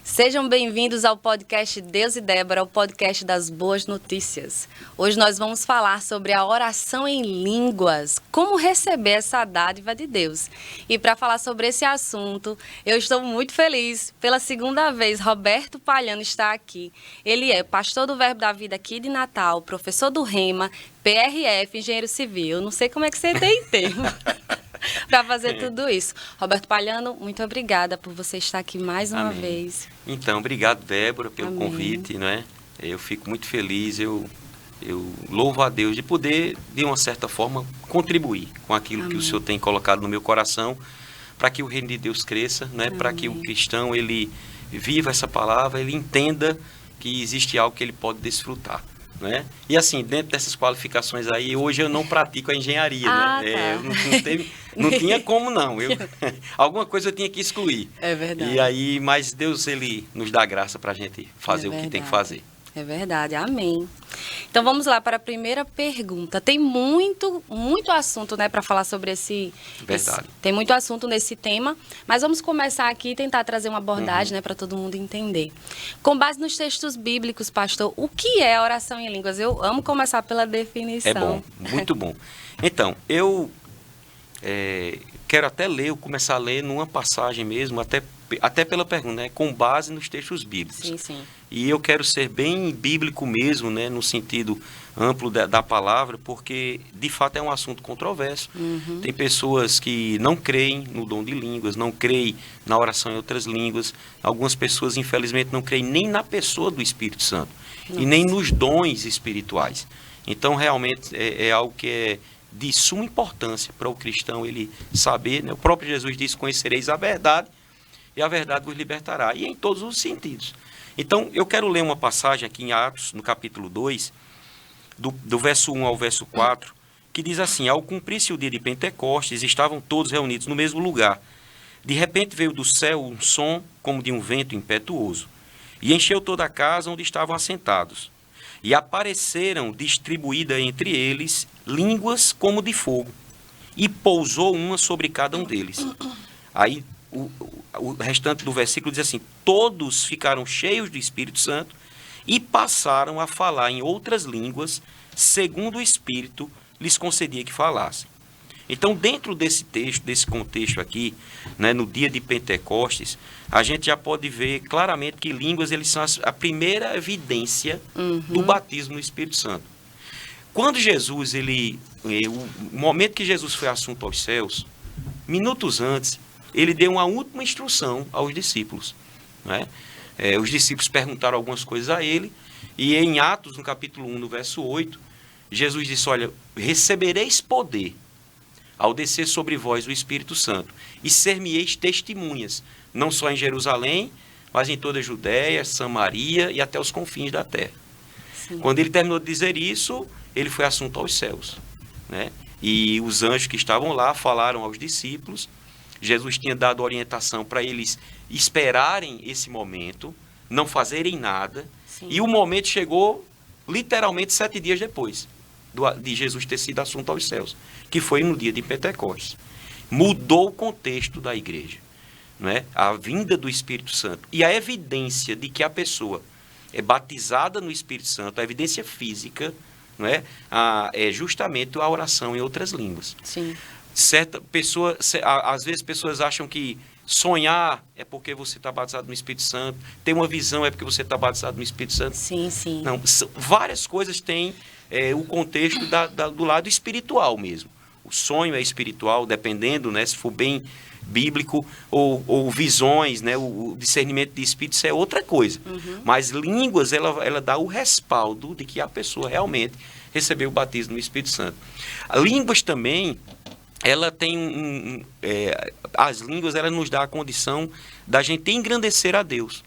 Sejam bem-vindos ao podcast Deus e Débora, o podcast das boas notícias. Hoje nós vamos falar sobre a oração em línguas, como receber essa dádiva de Deus. E para falar sobre esse assunto, eu estou muito feliz. Pela segunda vez, Roberto Palhano está aqui. Ele é pastor do Verbo da Vida aqui de Natal, professor do Rema, PRF, engenheiro civil. Não sei como é que você tem tempo para fazer tudo isso. Roberto Palhano, muito obrigada por você estar aqui mais uma vez. Então, obrigado, Débora, pelo convite, não é? Eu fico muito feliz, eu louvo a Deus de poder, de uma certa forma, contribuir com aquilo que o Senhor tem colocado no meu coração, para que o reino de Deus cresça, né? Para que o cristão, ele viva essa palavra, ele entenda que existe algo que ele pode desfrutar. Né? E assim, dentro dessas qualificações aí, hoje eu não pratico a engenharia, né? Não tinha como não. Alguma coisa eu tinha que excluir. É verdade. E aí, mas Deus, ele nos dá graça para a gente fazer o que tem que fazer. É verdade, amém. Então vamos lá para a primeira pergunta. Tem muito assunto, né, para falar sobre tem muito assunto nesse tema, mas vamos começar aqui e tentar trazer uma abordagem, né, para todo mundo entender. Com base nos textos bíblicos, pastor, o que é oração em línguas? Eu amo começar pela definição. É bom, muito bom. Então, eu quero até começar a ler numa passagem mesmo, até pela pergunta, né, com base nos textos bíblicos. Sim, sim. E eu quero ser bem bíblico mesmo, né, no sentido amplo da palavra, porque de fato é um assunto controverso. Tem pessoas que não creem no dom de línguas, não creem na oração em outras línguas. Algumas pessoas, infelizmente, não creem nem na pessoa do Espírito Santo. Nossa. E nem nos dons espirituais. Então, realmente, é algo que é de suma importância para o cristão ele saber, né? O próprio Jesus disse: conhecereis a verdade e a verdade vos libertará. E em todos os sentidos. Então, eu quero ler uma passagem aqui em Atos, no capítulo 2, do verso 1 ao verso 4, que diz assim: ao cumprir-se o dia de Pentecostes, estavam todos reunidos no mesmo lugar. De repente veio do céu um som como de um vento impetuoso, e encheu toda a casa onde estavam assentados. E apareceram distribuídas entre eles línguas como de fogo, e pousou uma sobre cada um deles. Aí o restante do versículo diz assim: todos ficaram cheios do Espírito Santo e passaram a falar em outras línguas, segundo o Espírito lhes concedia que falassem. Então, dentro desse texto, desse contexto aqui, né, no dia de Pentecostes, a gente já pode ver claramente que línguas eles são a primeira evidência do batismo no Espírito Santo. Quando Jesus, o momento que Jesus foi assunto aos céus, minutos antes, ele deu uma última instrução aos discípulos. Né? Os discípulos perguntaram algumas coisas a ele, e em Atos, no capítulo 1, no verso 8, Jesus disse: olha, recebereis poder ao descer sobre vós o Espírito Santo, e ser-me-eis testemunhas, não só em Jerusalém, mas em toda a Judéia, Samaria e até os confins da terra. Sim. Quando ele terminou de dizer isso, ele foi assunto aos céus. Né? E os anjos que estavam lá falaram aos discípulos. Jesus tinha dado orientação para eles esperarem esse momento, não fazerem nada. Sim. E o momento chegou literalmente 7 dias depois de Jesus ter sido assunto aos céus, que foi no dia de Pentecostes. Mudou o contexto da igreja, não é? A vinda do Espírito Santo e a evidência de que a pessoa é batizada no Espírito Santo, a evidência física, não é? É justamente a oração em outras línguas. Sim. Certa pessoa, às vezes pessoas acham que sonhar é porque você está batizado no Espírito Santo, ter uma visão é porque você está batizado no Espírito Santo. Sim, sim. Não, várias coisas têm o contexto do lado espiritual mesmo. O sonho é espiritual, dependendo, né, se for bem bíblico, ou visões, né, o discernimento de espírito, isso é outra coisa. Mas línguas, ela dá o respaldo de que a pessoa realmente recebeu o batismo no Espírito Santo. Línguas também, ela tem as línguas, ela nos dá a condição da gente engrandecer a Deus.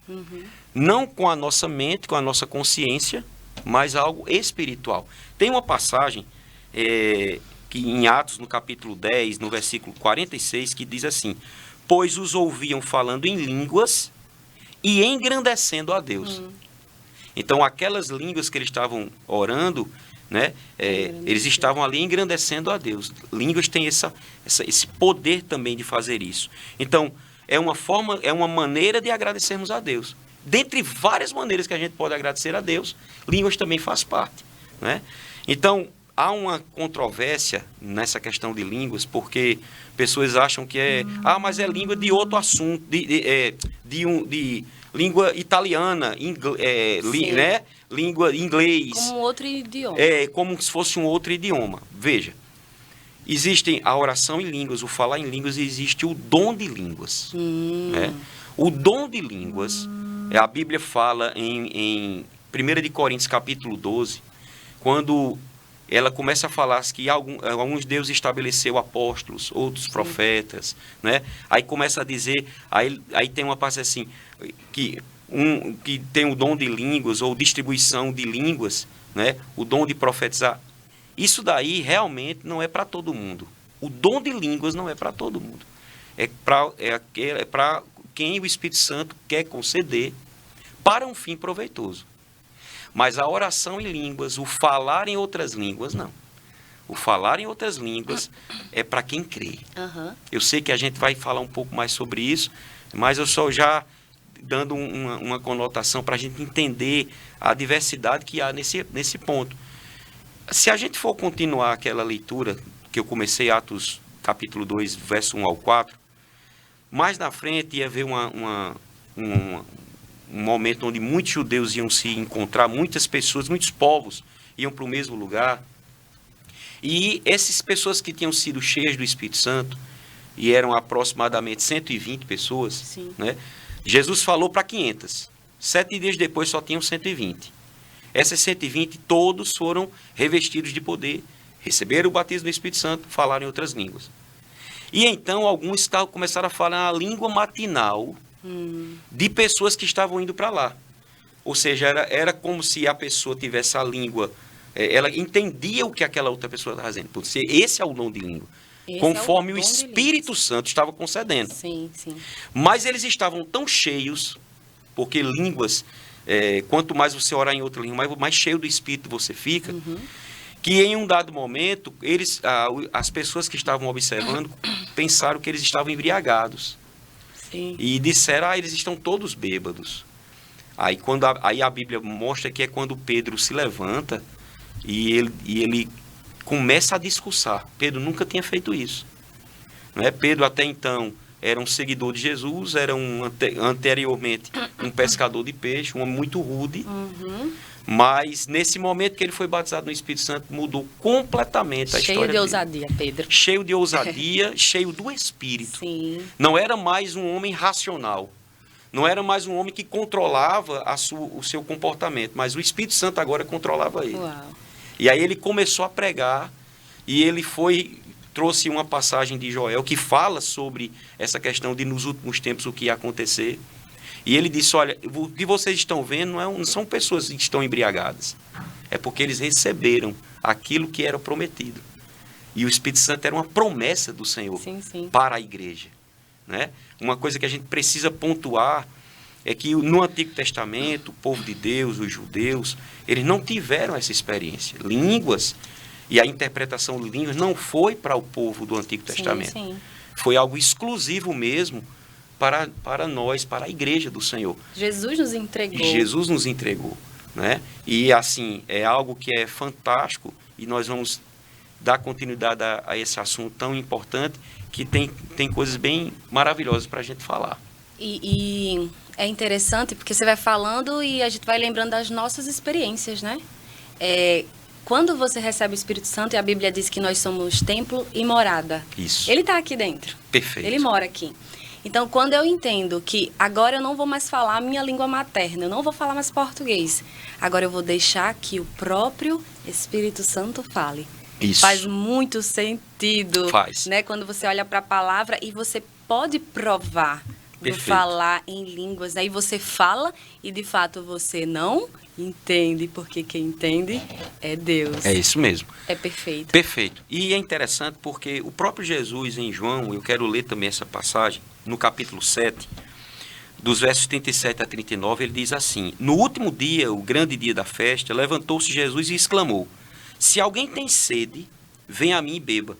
Não com a nossa mente, com a nossa consciência, mas algo espiritual. Tem uma passagem que em Atos, no capítulo 10, no versículo 46, que diz assim: pois os ouviam falando em línguas e engrandecendo a Deus. Então, aquelas línguas que eles estavam orando, né, eles estavam ali engrandecendo a Deus. Línguas têm esse poder também de fazer isso. Então, é uma maneira de agradecermos a Deus. dentre várias maneiras que a gente pode agradecer a Deus, línguas também faz parte, né? Então, há uma controvérsia nessa questão de línguas, porque pessoas acham que mas é língua de outro assunto, de língua italiana, né? Língua inglês. Como um outro idioma. Como se fosse um outro idioma. Veja, existem a oração em línguas, o falar em línguas, e existe o dom de línguas. Né? O dom de línguas, a Bíblia fala em 1 de Coríntios, capítulo 12, quando ela começa a falar que alguns Deus estabeleceu apóstolos, outros profetas, né? Aí começa a dizer, aí tem uma parte assim, que tem o dom de línguas, ou distribuição de línguas, né? O dom de profetizar. Isso daí realmente não é para todo mundo. O dom de línguas não é para todo mundo. É para quem o Espírito Santo quer conceder para um fim proveitoso. Mas a oração em línguas, o falar em outras línguas, não. O falar em outras línguas é para quem crê. Eu sei que a gente vai falar um pouco mais sobre isso, mas eu só já dando uma conotação para a gente entender a diversidade que há nesse ponto. Se a gente for continuar aquela leitura que eu comecei, Atos capítulo 2, verso 1 ao 4, mais na frente ia haver um momento onde muitos judeus iam se encontrar, muitas pessoas, muitos povos iam para o mesmo lugar. E essas pessoas que tinham sido cheias do Espírito Santo, e eram aproximadamente 120 pessoas, né? Jesus falou para 500. 7 dias depois só tinham 120. Essas 120, todos foram revestidos de poder, receberam o batismo do Espírito Santo, falaram em outras línguas. E então alguns começaram a falar a língua matinal de pessoas que estavam indo para lá. Ou seja, era como se a pessoa tivesse a língua, ela entendia o que aquela outra pessoa estava dizendo. Porque esse é o dom de língua. Conforme o Espírito Santo estava concedendo. Sim, sim. Mas eles estavam tão cheios, porque línguas, quanto mais você orar em outra língua, mais cheio do Espírito você fica, que em um dado momento, as pessoas que estavam observando pensaram que eles estavam embriagados. Sim. E disseram, eles estão todos bêbados. Aí a Bíblia mostra que é quando Pedro se levanta e ele começa a discursar. Pedro nunca tinha feito isso. Não é? Pedro até então era um seguidor de Jesus, era anteriormente um pescador de peixe, um homem muito rude. Mas nesse momento que ele foi batizado no Espírito Santo, mudou completamente a história dele. Cheio de ousadia, Pedro. Cheio de ousadia, cheio do Espírito. Sim. Não era mais um homem racional. Não era mais um homem que controlava o seu comportamento, mas o Espírito Santo agora controlava ele. Uau. E aí ele começou a pregar, e ele trouxe uma passagem de Joel que fala sobre essa questão de nos últimos tempos o que ia acontecer. E ele disse, olha, o que vocês estão vendo não são pessoas que estão embriagadas. É porque eles receberam aquilo que era prometido. E o Espírito Santo era uma promessa do Senhor para a igreja. Né? Uma coisa que a gente precisa pontuar é que no Antigo Testamento, o povo de Deus, os judeus, eles não tiveram essa experiência. Línguas e a interpretação de línguas não foi para o povo do Antigo Testamento. Foi algo exclusivo mesmo para nós, para a igreja do Senhor. Jesus nos entregou. Jesus nos entregou. Né? E assim, é algo que é fantástico e nós vamos dar continuidade a esse assunto tão importante que tem coisas bem maravilhosas para a gente falar. E é interessante porque você vai falando e a gente vai lembrando das nossas experiências, né? Quando você recebe o Espírito Santo, e a Bíblia diz que nós somos templo e morada. Isso. Ele está aqui dentro. Perfeito. Ele mora aqui. Então, quando eu entendo que agora eu não vou mais falar a minha língua materna, eu não vou falar mais português, agora eu vou deixar que o próprio Espírito Santo fale. Isso. Faz muito sentido. Faz. Né? Quando você olha para a palavra e você pode provar do falar em línguas. Aí você fala e, de fato, você não entende, porque quem entende é Deus. É isso mesmo. É perfeito. Perfeito. E é interessante porque o próprio Jesus em João, eu quero ler também essa passagem, no capítulo 7, dos versos 37 a 39, ele diz assim: no último dia, o grande dia da festa, levantou-se Jesus e exclamou: se alguém tem sede, venha a mim e beba.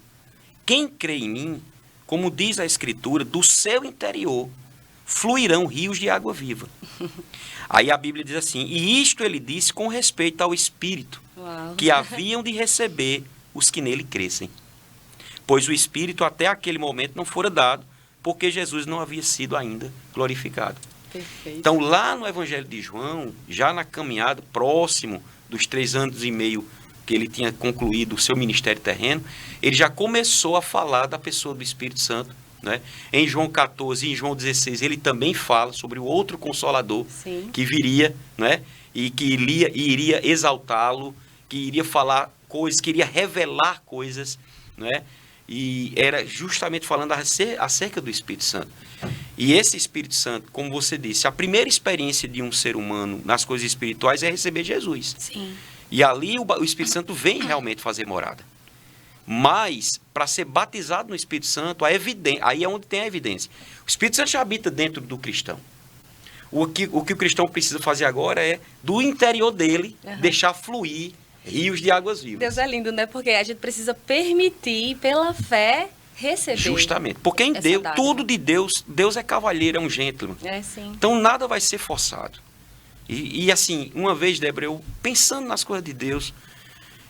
Quem crê em mim, como diz a Escritura, do seu interior fluirão rios de água viva. Aí a Bíblia diz assim, e isto ele disse com respeito ao Espírito, Uau. que haviam de receber os que nele crescem. Pois o Espírito até aquele momento não fora dado, porque Jesus não havia sido ainda glorificado. Perfeito. Então, lá no Evangelho de João, já na caminhada, próximo dos 3 anos e meio que ele tinha concluído o seu ministério terreno, ele já começou a falar da pessoa do Espírito Santo, né? Em João 14 e em João 16, ele também fala sobre o outro Consolador, Sim. que viria, né? E que iria exaltá-lo, que iria falar coisas, que iria revelar coisas, né? E era justamente falando acerca do Espírito Santo. E esse Espírito Santo, como você disse, a primeira experiência de um ser humano nas coisas espirituais é receber Jesus. Sim. E ali o Espírito Santo vem realmente fazer morada. Mas, para ser batizado no Espírito Santo, aí é onde tem a evidência. O Espírito Santo já habita dentro do cristão. O que o cristão precisa fazer agora é, do interior dele, deixar fluir rios de águas vivas. Deus é lindo, né? Porque a gente precisa permitir, pela fé, receber. Justamente. Porque em essa Deus, dádiva. tudo de Deus, Deus é cavalheiro, é um gentleman. É, sim. Então nada vai ser forçado. E assim, uma vez, Débora, eu pensando nas coisas de Deus,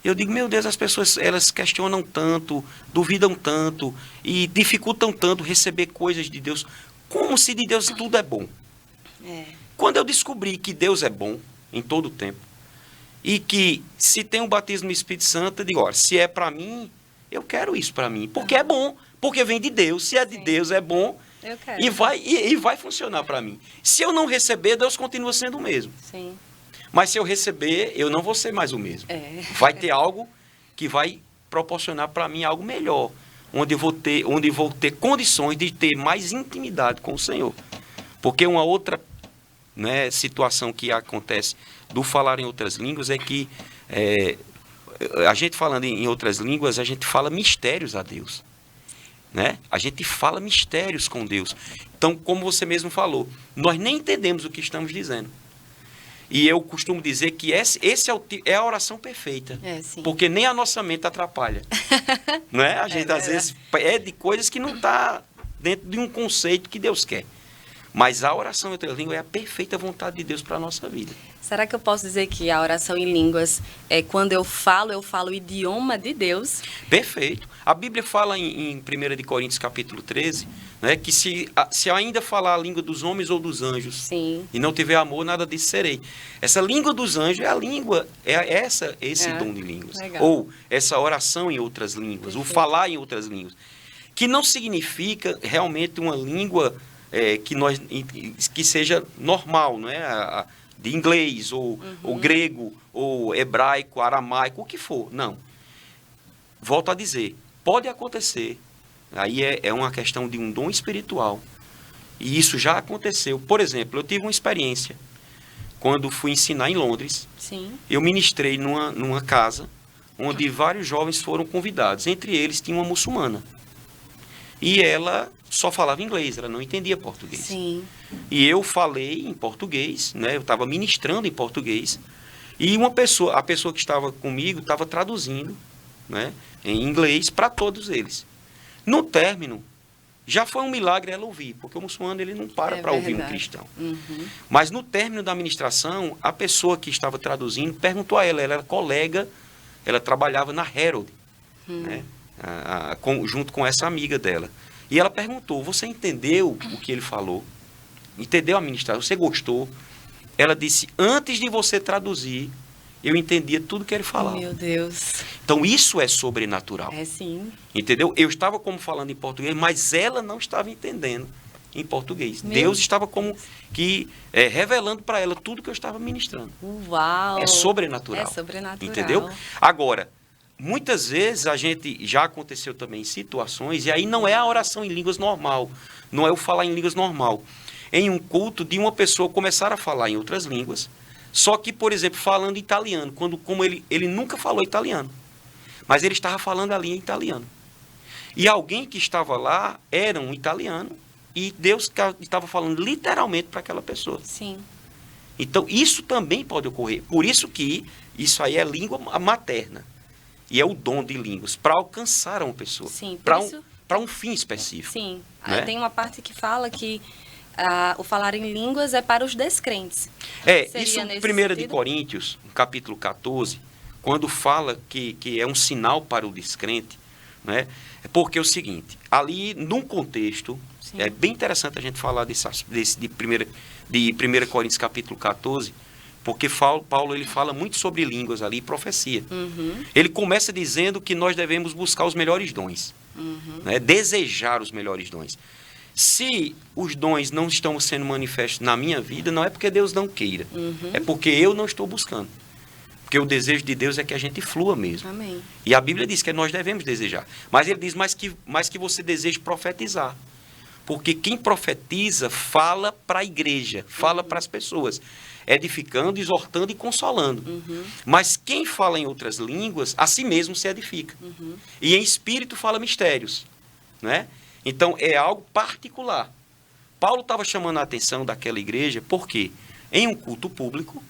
eu digo, meu Deus, as pessoas, elas questionam tanto, duvidam tanto e dificultam tanto receber coisas de Deus, como se de Deus tudo é bom. É. Quando eu descobri que Deus é bom em todo o tempo, e que se tem um batismo no Espírito Santo, eu digo, olha, se é para mim, eu quero isso para mim, porque é bom, porque vem de Deus, se é de Deus é bom, Eu quero. e vai funcionar para mim. Se eu não receber, Deus continua sendo o mesmo. Sim. Mas se eu receber, eu não vou ser mais o mesmo. É. Vai ter algo que vai proporcionar para mim algo melhor, onde eu vou ter condições de ter mais intimidade com o Senhor. Porque uma outra, né, situação que acontece do falar em outras línguas é que a gente falando em outras línguas, a gente fala mistérios a Deus. Né? A gente fala mistérios com Deus. Então, como você mesmo falou, nós nem entendemos o que estamos dizendo. E eu costumo dizer que esse é a oração perfeita. É, sim. Porque nem a nossa mente atrapalha. Não é? A gente, às vezes, pede coisas que não está dentro de um conceito que Deus quer. Mas a oração em outra língua é a perfeita vontade de Deus para a nossa vida. Será que eu posso dizer que a oração em línguas é quando eu falo o idioma de Deus? Perfeito. A Bíblia fala em 1 Coríntios capítulo 13, né, que se ainda falar a língua dos homens ou dos anjos, Sim. e não tiver amor, nada disso serei. Essa língua dos anjos é a língua, esse dom de línguas. Legal. Ou essa oração em outras línguas, Perfeito. o falar em outras línguas. Que não significa realmente uma língua que seja normal, não é? De inglês, ou grego, ou hebraico, aramaico, o que for. Não. Volto a dizer, pode acontecer. Aí é uma questão de um dom espiritual. E isso já aconteceu. Por exemplo, eu tive uma experiência. Quando fui ensinar em Londres, Sim. eu ministrei numa casa onde vários jovens foram convidados. Entre eles tinha uma muçulmana. E ela só falava inglês, ela não entendia português. Sim. E eu falei em português, né? Eu estava ministrando em português. E a pessoa que estava comigo estava traduzindo, né, em inglês para todos eles. No término, já foi um milagre ela ouvir, porque o muçulmano ele não para ouvir um cristão. Mas no término da ministração, a pessoa que estava traduzindo perguntou a ela era colega, ela trabalhava na Herald, né, junto com essa amiga dela. E ela perguntou, você entendeu o que ele falou? Entendeu a ministração? Você gostou? Ela disse, antes de você traduzir, eu entendia tudo que ele falava. Meu Deus. Então, isso é sobrenatural. É sim. Entendeu? Eu estava como falando em português, mas ela não estava entendendo em português. Meu Deus estava como que revelando para ela tudo que eu estava ministrando. Uau. É sobrenatural. É sobrenatural. Entendeu? Agora, muitas vezes a gente já aconteceu também em situações, e aí não é a oração em línguas normal, não é o falar em línguas normal. Em um culto de uma pessoa começar a falar em outras línguas, só que, por exemplo, falando italiano, como ele nunca falou italiano, mas ele estava falando ali em italiano. E alguém que estava lá era um italiano, e Deus estava falando literalmente para aquela pessoa. Sim. Então, isso também pode ocorrer. Por isso que isso aí é língua materna. E é o dom de línguas, para alcançar uma pessoa. Sim, para um fim específico. Sim. Né? Tem uma parte que fala que o falar em línguas é para os descrentes. Seria Isso nesse 1 de sentido? Coríntios, capítulo 14, quando fala que é um sinal para o descrente, né? É porque é o seguinte, ali num contexto, Sim. é bem interessante a gente falar de 1 Coríntios capítulo 14, porque Paulo ele fala muito sobre línguas ali e profecia. Uhum. Ele começa dizendo que nós devemos buscar os melhores dons, né? Desejar os melhores dons. Se os dons não estão sendo manifestos na minha vida, não é porque Deus não queira, é porque eu não estou buscando. Porque o desejo de Deus é que a gente flua mesmo. Amém. E a Bíblia diz que nós devemos desejar. Mas ele diz mais que você deseje profetizar. Porque quem profetiza fala para a igreja, fala para as pessoas, edificando, exortando e consolando. Mas quem fala em outras línguas, a si mesmo se edifica. E em espírito fala mistérios, né? Então é algo particular. Paulo estava chamando a atenção daquela igreja porque em um culto público,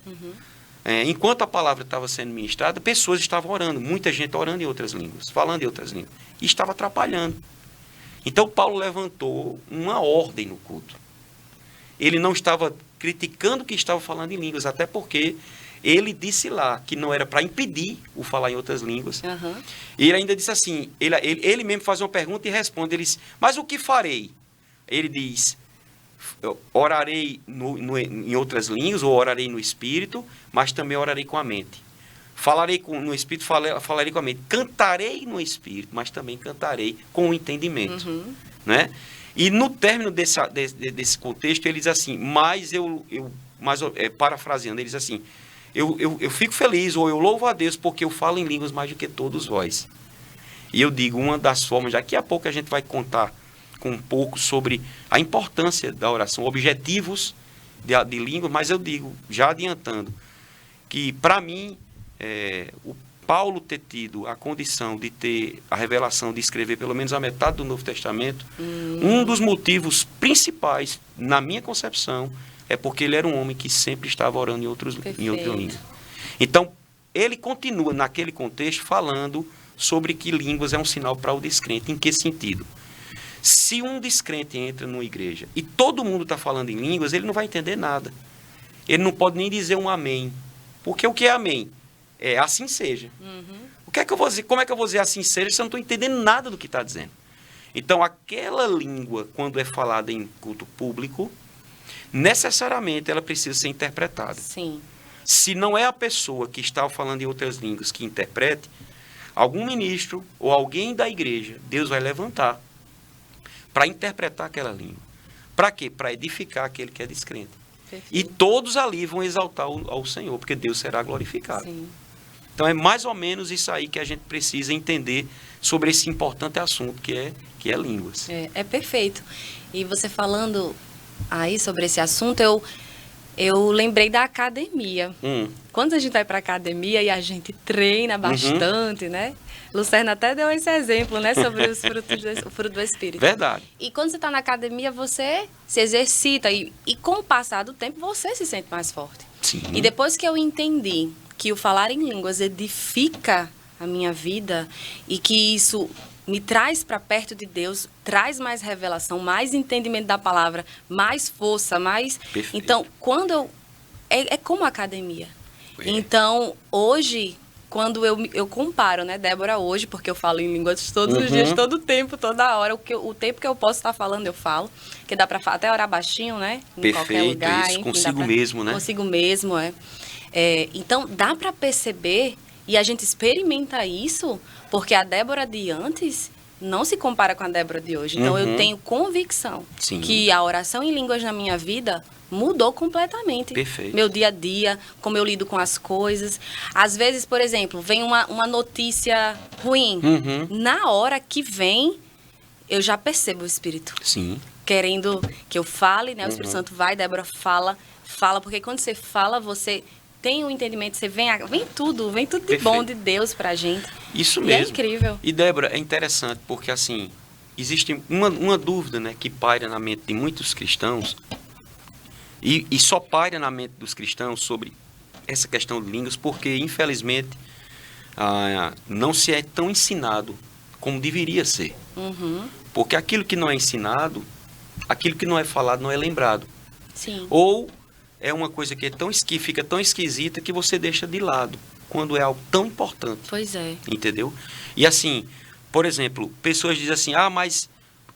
enquanto a palavra estava sendo ministrada, pessoas estavam orando, muita gente orando em outras línguas, falando em outras línguas, e estava atrapalhando. Então Paulo levantou uma ordem no culto. Ele não estava criticando que estava falando em línguas, até porque ele disse lá que não era para impedir o falar em outras línguas. E ele ainda disse assim, ele mesmo faz uma pergunta e responde, ele diz, mas o que farei? Ele diz, orarei em outras línguas, ou orarei no Espírito, mas também orarei com a mente. Falarei no Espírito, falarei com a mente. Cantarei no Espírito, mas também cantarei com o entendimento. Né? E no término desse contexto, ele diz assim, parafraseando, ele diz assim, eu fico feliz, ou eu louvo a Deus, porque eu falo em línguas mais do que todos vós. E eu digo, uma das formas, daqui a pouco a gente vai contar com um pouco sobre a importância da oração, objetivos de língua, mas eu digo, já adiantando, que para mim, o Paulo ter tido a condição de ter a revelação de escrever pelo menos a metade do Novo Testamento, um dos motivos principais, na minha concepção, é porque ele era um homem que sempre estava orando em outra língua. Então, ele continua naquele contexto falando sobre que línguas é um sinal para o descrente. Em que sentido? Se um descrente entra numa igreja e todo mundo está falando em línguas, ele não vai entender nada. Ele não pode nem dizer um amém. Porque o que é amém? É assim seja. O que é que eu vou dizer? Como é que eu vou dizer assim seja se eu não estou entendendo nada do que está dizendo? Então, aquela língua, quando é falada em culto público, necessariamente ela precisa ser interpretada. Sim. Se não é a pessoa que está falando em outras línguas que interprete, algum ministro ou alguém da igreja, Deus vai levantar para interpretar aquela língua. Para quê? Para edificar aquele que é descrente. Perfeito. E todos ali vão exaltar ao Senhor, porque Deus será glorificado. Sim. Então é mais ou menos isso aí que a gente precisa entender sobre esse importante assunto que é línguas. É perfeito. E você falando aí sobre esse assunto, eu lembrei da academia. Quando a gente vai para a academia e a gente treina bastante, né? Lucerna até deu esse exemplo, né? Sobre os o fruto do Espírito. Verdade. E quando você está na academia, você se exercita e com o passar do tempo, você se sente mais forte. Sim. E depois que eu entendi que o falar em línguas edifica a minha vida e que isso me traz para perto de Deus, traz mais revelação, mais entendimento da palavra, mais força, mais... Perfeito. Então, quando é como a academia. Então, hoje, quando eu comparo, né, Débora, hoje, porque eu falo em línguas todos os dias, todo o tempo, toda hora, o tempo que eu posso estar falando, eu falo, que dá para até orar baixinho, né, em qualquer lugar. Isso, enfim, consigo mesmo, né? Consigo mesmo, então, dá para perceber, e a gente experimenta isso, porque a Débora de antes não se compara com a Débora de hoje. Então, eu tenho convicção que a oração em línguas na minha vida mudou completamente. Perfeito. Meu dia a dia, como eu lido com as coisas. Às vezes, por exemplo, vem uma notícia ruim. Na hora que vem, eu já percebo o Espírito. Sim. Querendo que eu fale, né? O Espírito Santo vai, Débora, fala, porque quando você fala, você tem um entendimento, você vem tudo de bom de Deus pra gente. Isso e mesmo. É incrível. E, Débora, é interessante, porque assim, existe uma dúvida, né, que paira na mente de muitos cristãos, e só paira na mente dos cristãos sobre essa questão de línguas, porque, infelizmente, não se é tão ensinado como deveria ser. Porque aquilo que não é ensinado, aquilo que não é falado não é lembrado. Sim. Ou é uma coisa que fica tão esquisita que você deixa de lado, quando é algo tão importante. Pois é. Entendeu? E assim, por exemplo, pessoas dizem assim, mas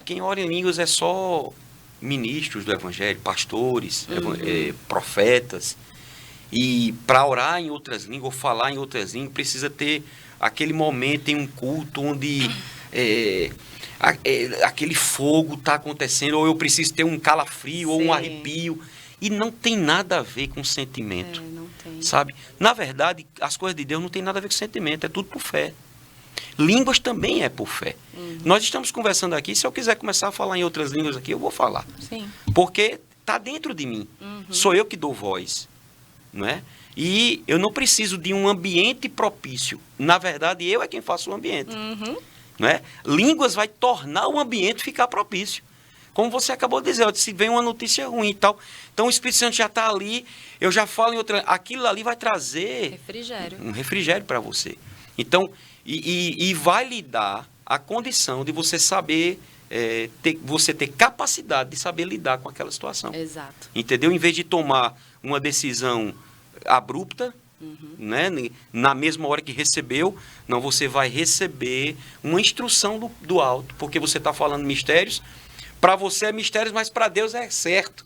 quem ora em línguas é só ministros do evangelho, pastores, profetas. E para orar em outras línguas, ou falar em outras línguas, precisa ter aquele momento em um culto onde aquele fogo está acontecendo, ou eu preciso ter um calafrio, ou um arrepio. E não tem nada a ver com sentimento. Não tem. Sabe? Na verdade, as coisas de Deus não tem nada a ver com sentimento, é tudo por fé. Línguas também é por fé. Nós estamos conversando aqui, se eu quiser começar a falar em outras línguas aqui, eu vou falar. Sim. Porque está dentro de mim. Sou eu que dou voz. Não é? E eu não preciso de um ambiente propício. Na verdade, eu é quem faço o ambiente. Não é? Línguas vai tornar o ambiente ficar propício. Como você acabou de dizer, se vem uma notícia ruim e tal. Então o Espírito Santo já está ali, eu já falo em outra. Aquilo ali vai trazer um refrigério para você. Então, e vai lhe dar a condição de você saber, você ter capacidade de saber lidar com aquela situação. Exato. Entendeu? Em vez de tomar uma decisão abrupta, né, na mesma hora que recebeu, não, você vai receber uma instrução do alto, porque você está falando mistérios. Para você é mistérios, mas para Deus é certo.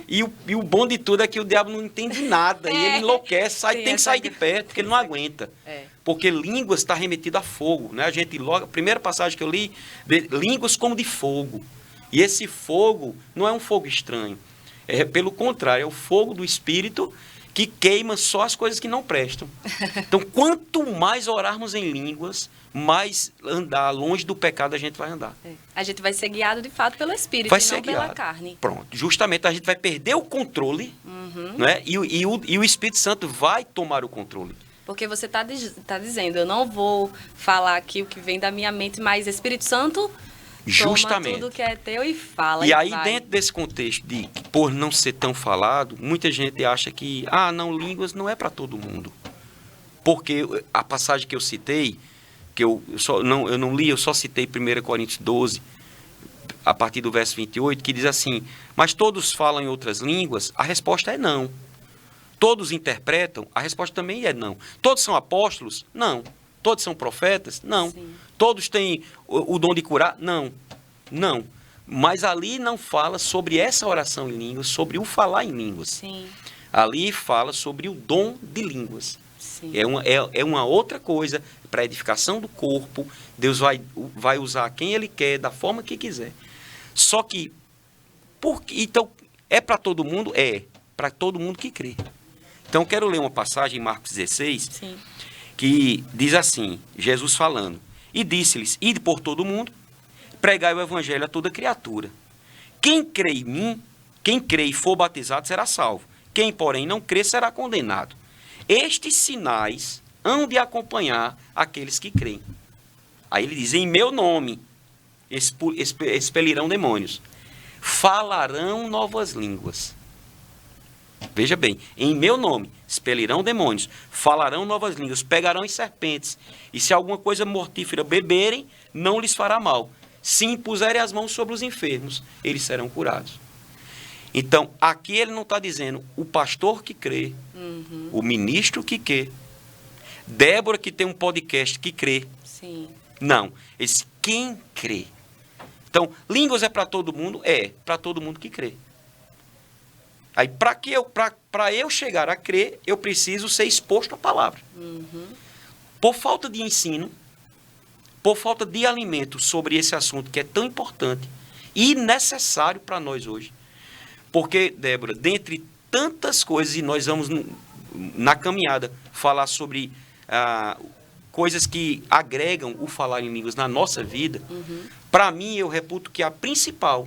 E o bom de tudo é que o diabo não entende nada. E ele enlouquece, tem que sair de perto, porque ele não aguenta. Porque línguas está remetido a fogo. Né? A primeira passagem que eu li, línguas como de fogo. E esse fogo não é um fogo estranho. Pelo contrário, é o fogo do Espírito que queima só as coisas que não prestam. Então, quanto mais orarmos em línguas, mais andar longe do pecado a gente vai andar. A gente vai ser guiado, de fato, pelo Espírito vai e não pela carne. Pronto. Justamente, a gente vai perder o controle, né? E o Espírito Santo vai tomar o controle. Porque você está dizendo, eu não vou falar aqui o que vem da minha mente, mas Espírito Santo... Justamente. Toma tudo que é teu e fala. E aí, dentro desse contexto de por não ser tão falado, muita gente acha que, não, línguas não é para todo mundo. Porque a passagem que eu citei, que eu não li, eu só citei 1 Coríntios 12, a partir do verso 28, que diz assim, mas todos falam em outras línguas? A resposta é não. Todos interpretam? A resposta também é não. Todos são apóstolos? Não. Todos são profetas? Não. Sim. Todos têm o dom de curar? Não. Não. Mas ali não fala sobre essa oração em línguas, sobre o falar em línguas. Sim. Ali fala sobre o dom de línguas. Sim. É uma outra coisa para a edificação do corpo. Deus vai usar quem Ele quer, da forma que quiser. Só que, então, é para todo mundo? É. Para todo mundo que crê. Então, eu quero ler uma passagem em Marcos 16. Sim. Que diz assim, Jesus falando, e disse-lhes, ide por todo mundo, pregai o evangelho a toda criatura. Quem crê em mim, quem crê e for batizado será salvo. Quem, porém, não crê será condenado. Estes sinais hão de acompanhar aqueles que creem. Aí ele diz, em meu nome expelirão demônios, falarão novas línguas. Veja bem, em meu nome expelirão demônios, falarão novas línguas, pegarão em serpentes, e se alguma coisa mortífera beberem, não lhes fará mal. Se impuserem as mãos sobre os enfermos, eles serão curados. Então, aqui ele não está dizendo o pastor que crê, o ministro que crê, Débora que tem um podcast que crê. Sim. Não, esse quem crê. Então, línguas é para todo mundo? É, para todo mundo que crê. Aí, para eu chegar a crer, eu preciso ser exposto à palavra. Por falta de ensino, por falta de alimento sobre esse assunto que é tão importante e necessário para nós hoje. Porque, Débora, dentre tantas coisas, e nós vamos na caminhada falar sobre coisas que agregam o falar em línguas na nossa vida, para mim, eu reputo que a principal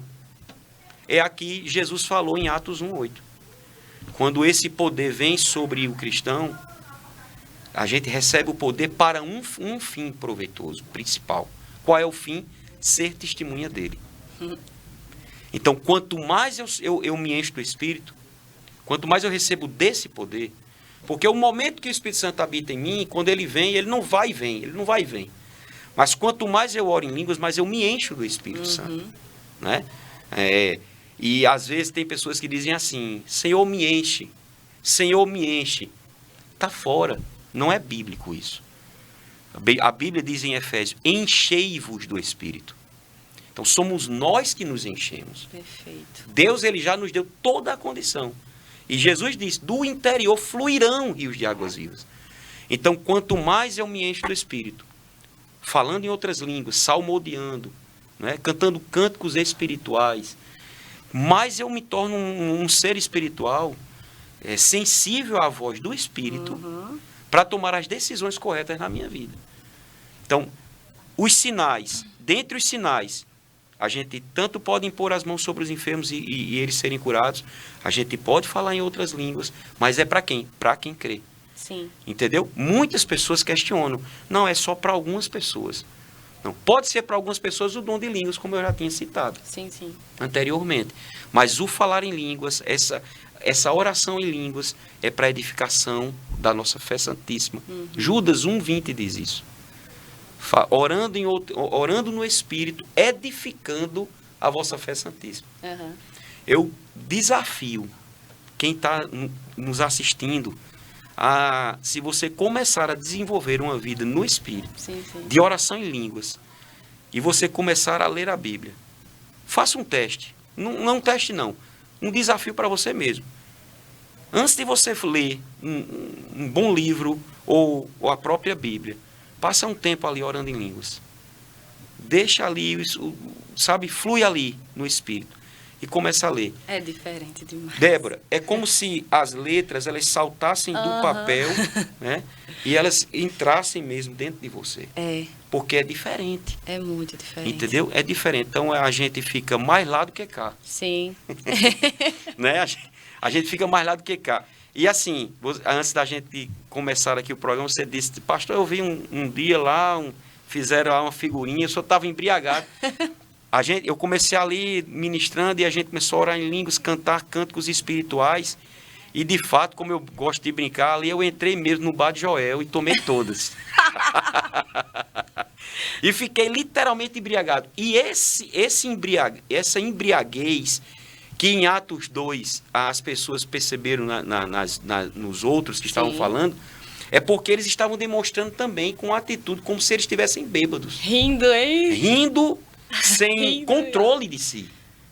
é a que Jesus falou em Atos 1:8. Quando esse poder vem sobre o cristão, a gente recebe o poder para um fim proveitoso, principal. Qual é o fim? Ser testemunha dele. Então, quanto mais eu me encho do Espírito, quanto mais eu recebo desse poder, porque o momento que o Espírito Santo habita em mim, quando ele vem, ele não vai e vem, ele não vai e vem. Mas quanto mais eu oro em línguas, mais eu me encho do Espírito Santo. Né? E às vezes tem pessoas que dizem assim, Senhor me enche, Senhor me enche. Está fora, não é bíblico isso. A Bíblia diz em Efésios, enchei-vos do Espírito. Então somos nós que nos enchemos. Perfeito. Deus ele já nos deu toda a condição. E Jesus disse, do interior fluirão rios de águas vivas. Então quanto mais eu me encho do Espírito, falando em outras línguas, salmodiando, né, cantando cânticos espirituais, mais eu me torno um ser espiritual, sensível à voz do Espírito, para tomar as decisões corretas na minha vida. Então, os sinais, dentre os sinais, a gente tanto pode impor as mãos sobre os enfermos e eles serem curados, a gente pode falar em outras línguas, mas é para quem? Para quem crê. Sim. Entendeu? Muitas pessoas questionam. Não, é só para algumas pessoas. Não, pode ser para algumas pessoas o dom de línguas, como eu já tinha citado anteriormente. Mas o falar em línguas, essa oração em línguas, é para edificação da nossa fé santíssima. Judas 1,20 diz isso. Orando no Espírito, edificando a vossa fé santíssima. Eu desafio quem está nos assistindo se você começar a desenvolver uma vida no Espírito, de oração em línguas, e você começar a ler a Bíblia, faça um teste. Não um teste, não. Um desafio para você mesmo. Antes de você ler um bom livro ou a própria Bíblia, passa um tempo ali orando em línguas. Deixa ali, flui ali no Espírito. E começa a ler. É diferente demais. Débora, é como se as letras elas saltassem do papel, né? E elas entrassem mesmo dentro de você. Porque é diferente. É muito diferente. Entendeu? É diferente. Então a gente fica mais lá do que cá. Sim. Né? A gente fica mais lá do que cá. E assim, antes da gente começar aqui o programa, você disse, pastor, eu vi um dia lá, fizeram lá uma figurinha, eu só estava embriagado. Eu comecei ali ministrando e a gente começou a orar em línguas, cantar cânticos espirituais. E de fato, como eu gosto de brincar, ali eu entrei mesmo no bar de Joel e tomei todas. E fiquei literalmente embriagado. E essa embriaguez que em Atos 2 as pessoas perceberam nos outros que estavam falando, é porque eles estavam demonstrando também com atitude como se eles estivessem bêbados. Rindo, hein? Rindo sem controle de si,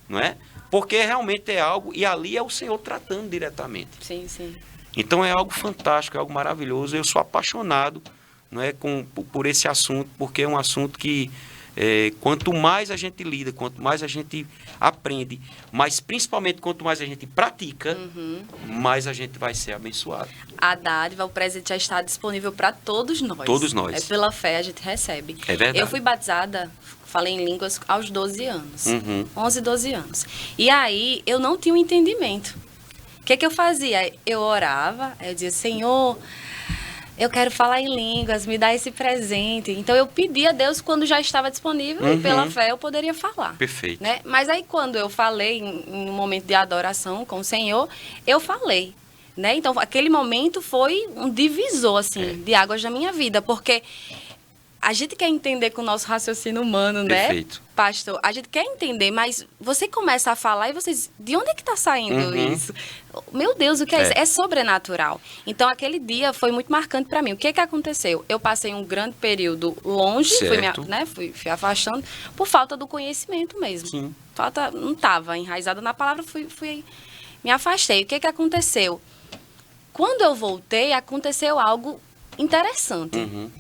não é? Porque realmente é algo, e ali é o Senhor tratando diretamente. Sim. Então é algo fantástico, é algo maravilhoso. Eu sou apaixonado, não é, por esse assunto, porque é um assunto que quanto mais a gente lida, quanto mais a gente aprende, mas principalmente quanto mais a gente pratica, mais a gente vai ser abençoado. A dádiva, o presente já está disponível para todos nós. Todos nós. É pela fé a gente recebe. É verdade. Eu fui batizada, falei em línguas aos 12 anos. 11, 12 anos. E aí eu não tinha um entendimento. O que eu fazia? Eu orava, eu dizia, Senhor, eu quero falar em línguas, me dá esse presente. Então eu pedi a Deus quando já estava disponível e pela fé eu poderia falar. Perfeito. Né? Mas aí quando eu falei em um momento de adoração com o Senhor, eu falei. Né? Então aquele momento foi um divisor assim, de águas da minha vida, porque a gente quer entender com o nosso raciocínio humano, Perfeito. Né, pastor? A gente quer entender, mas você começa a falar e você diz, de onde é que está saindo isso? Meu Deus, o que é isso? É sobrenatural. Então, aquele dia foi muito marcante para mim. O que aconteceu? Eu passei um grande período longe, fui afastando, por falta do conhecimento mesmo. Sim. Não estava enraizada na palavra, me afastei. O que aconteceu? Quando eu voltei, aconteceu algo interessante.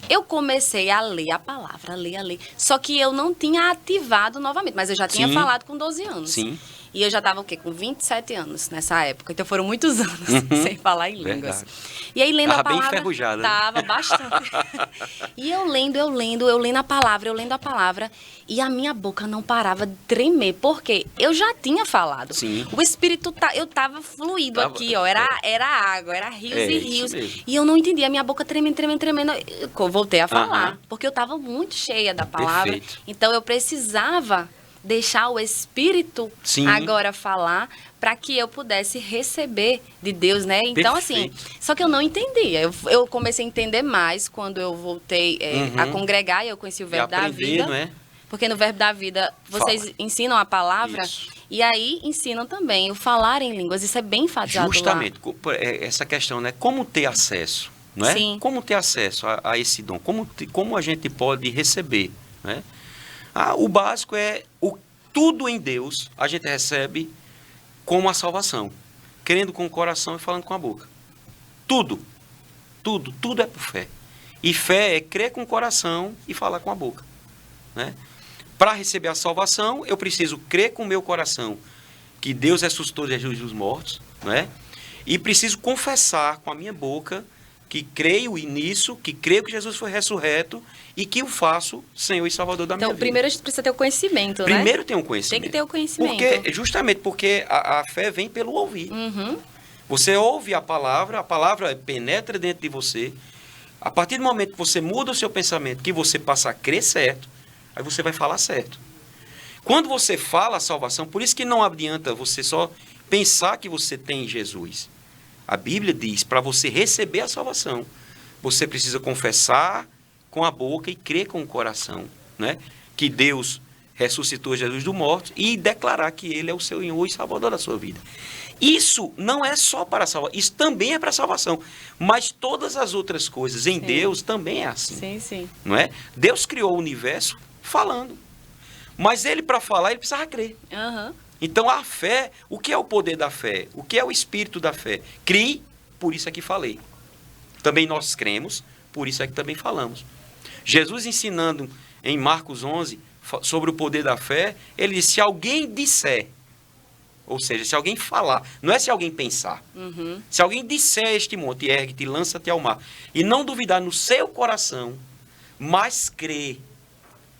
Eu comecei a ler a palavra, a ler. Só que eu não tinha ativado novamente, mas eu já tinha falado com 12 anos. Sim. E eu já estava o quê? Com 27 anos nessa época. Então foram muitos anos sem falar em línguas. Verdade. E aí lendo a palavra... Bem enferrujada. Tava bastante. E eu lendo a palavra. E a minha boca não parava de tremer. Por quê? Eu já tinha falado. Sim. O Espírito, eu tava fluido aqui, ó. Era água, era rios e rios. E eu não entendia. A minha boca tremendo. Eu voltei a falar. Porque eu tava muito cheia da palavra. Perfeito. Então eu precisava deixar o Espírito agora falar para que eu pudesse receber de Deus, né? Então, Perfeito. assim, só que eu não entendia. Eu comecei a entender mais quando eu voltei a congregar e eu conheci o Verbo da Vida. Não é? Porque no Verbo da Vida, vocês ensinam a palavra. Isso. E aí ensinam também o falar em línguas. Isso é bem enfatizado Justamente, essa questão, né? Como ter acesso, não é? Sim. Como ter acesso a esse dom? Como a gente pode receber, né? O básico é tudo em Deus a gente recebe como a salvação, crendo com o coração e falando com a boca. Tudo é por fé. E fé é crer com o coração e falar com a boca, né? Para receber a salvação, eu preciso crer com o meu coração que Deus ressuscitou Jesus dos mortos, né? E preciso confessar com a minha boca que creio nisso, que creio que Jesus foi ressurreto e que o faço Senhor e Salvador da minha vida. Então, primeiro a gente precisa ter o conhecimento, né? Primeiro tem um conhecimento. Tem que ter o conhecimento. Justamente porque a fé vem pelo ouvir. Uhum. Você ouve a palavra penetra dentro de você. A partir do momento que você muda o seu pensamento, que você passa a crer certo, aí você vai falar certo. Quando você fala a salvação, por isso que não adianta você só pensar que você tem Jesus. A Bíblia diz, para você receber a salvação, você precisa confessar com a boca e crer com o coração, né? Que Deus ressuscitou Jesus dos mortos e declarar que Ele é o Senhor e Salvador da sua vida. Isso não é só para a salvação, isso também é para a salvação. Mas todas as outras coisas em Deus também é assim. Sim, sim. Não é? Deus criou o universo falando. Mas Ele, para falar, Ele precisava crer. Uhum. Então, a fé, o que é o poder da fé? O que é o espírito da fé? Crie, por isso é que falei. Também nós cremos, por isso é que também falamos. Jesus ensinando em Marcos 11 sobre o poder da fé, ele disse, se alguém disser, ou seja, se alguém falar, não é se alguém pensar. Uhum. Se alguém disser a este monte, ergue-te, lança-te ao mar, e não duvidar no seu coração, mas crer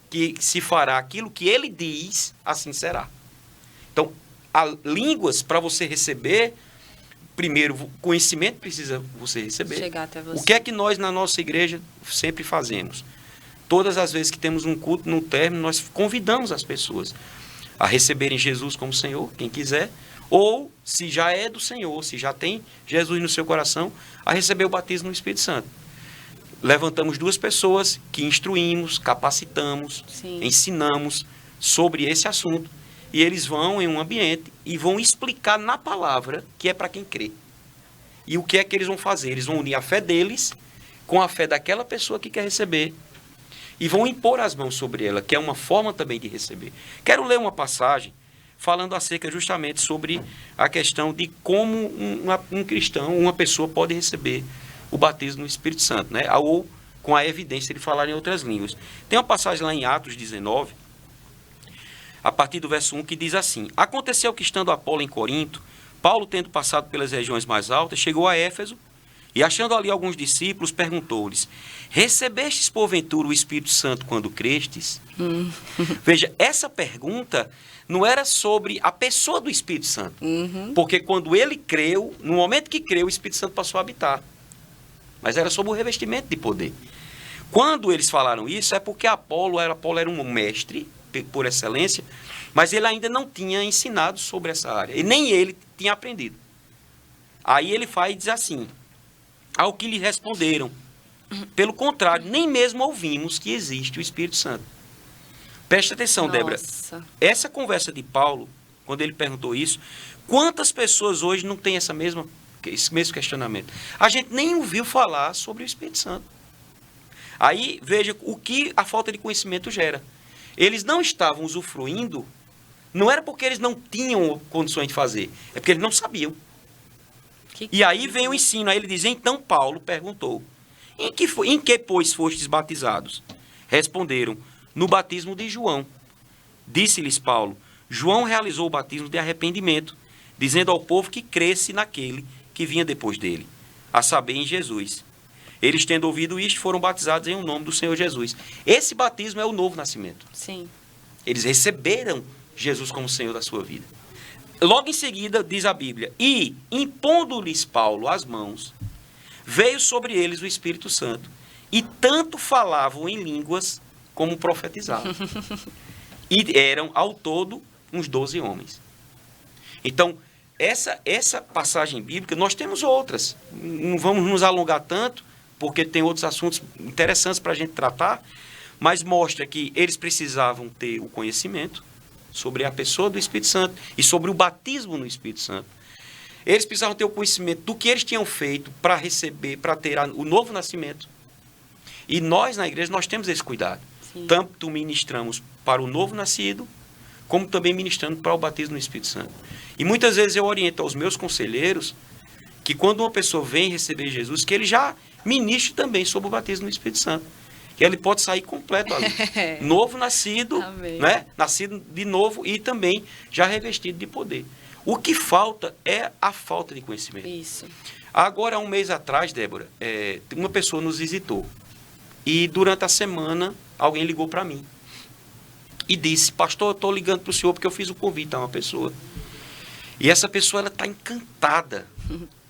que se fará aquilo que ele diz, assim será. Então, línguas, para você receber, primeiro, conhecimento precisa você receber. Chegar até você. O que é que nós, na nossa igreja, sempre fazemos? Todas as vezes que temos um culto, no término, nós convidamos as pessoas a receberem Jesus como Senhor, quem quiser, ou, se já é do Senhor, se já tem Jesus no seu coração, a receber o batismo no Espírito Santo. Levantamos 2 pessoas que instruímos, capacitamos, ensinamos sobre esse assunto. E eles vão em um ambiente e vão explicar na palavra que é para quem crê. E o que é que eles vão fazer? Eles vão unir a fé deles com a fé daquela pessoa que quer receber e vão impor as mãos sobre ela, que é uma forma também de receber. Quero ler uma passagem falando acerca justamente sobre a questão de como um cristão, uma pessoa pode receber o batismo no Espírito Santo, né? Ou com a evidência de falar em outras línguas. Tem uma passagem lá em Atos 19, a partir do verso 1, que diz assim: aconteceu que, estando Apolo em Corinto, Paulo, tendo passado pelas regiões mais altas, chegou a Éfeso e, achando ali alguns discípulos, perguntou-lhes: recebestes porventura o Espírito Santo quando crestes? Veja, essa pergunta não era sobre a pessoa do Espírito Santo, porque quando ele creu, no momento que creu, o Espírito Santo passou a habitar, mas era sobre o revestimento de poder. Quando eles falaram isso, é porque Apolo era um mestre por excelência, mas ele ainda não tinha ensinado sobre essa área, e nem ele tinha aprendido. Aí ele vai e diz assim: ao que lhe responderam, pelo contrário, nem mesmo ouvimos que existe o Espírito Santo. Preste atenção, Débora. Essa conversa de Paulo, quando ele perguntou isso, quantas pessoas hoje não têm esse mesmo questionamento? A gente nem ouviu falar sobre o Espírito Santo. Aí, veja o que a falta de conhecimento gera. Eles não estavam usufruindo, não era porque eles não tinham condições de fazer, é porque eles não sabiam. E aí vem o ensino, aí ele diz: então Paulo perguntou: em que pois fostes batizados? Responderam: no batismo de João. Disse-lhes Paulo: João realizou o batismo de arrependimento, dizendo ao povo que cresce naquele que vinha depois dele, a saber, em Jesus. Eles, tendo ouvido isto, foram batizados em o nome do Senhor Jesus. Esse batismo é o novo nascimento. Sim. Eles receberam Jesus como Senhor da sua vida. Logo em seguida, diz a Bíblia: e, impondo-lhes Paulo as mãos, veio sobre eles o Espírito Santo, e tanto falavam em línguas como profetizavam. E eram, ao todo, uns 12 homens. Então, essa passagem bíblica, nós temos outras. Não vamos nos alongar tanto, porque tem outros assuntos interessantes para a gente tratar, mas mostra que eles precisavam ter o conhecimento, sobre a pessoa do Espírito Santo e sobre o batismo no Espírito Santo. Eles precisavam ter o conhecimento do que eles tinham feito para receber, para ter o novo nascimento. E nós, na igreja, nós temos esse cuidado. Sim. Tanto ministramos para o novo nascido, como também ministrando para o batismo no Espírito Santo. E muitas vezes eu oriento aos meus conselheiros que quando uma pessoa vem receber Jesus, que ele já ministre também sobre o batismo no Espírito Santo. Que ele pode sair completo ali. Novo nascido, né? Nascido de novo e também já revestido de poder. O que falta é a falta de conhecimento. Isso. Agora, há um mês atrás, Débora, uma pessoa nos visitou. E durante a semana, alguém ligou para mim. E disse, pastor, eu estou ligando para o senhor porque eu fiz o convite a uma pessoa. E essa pessoa, ela está encantada.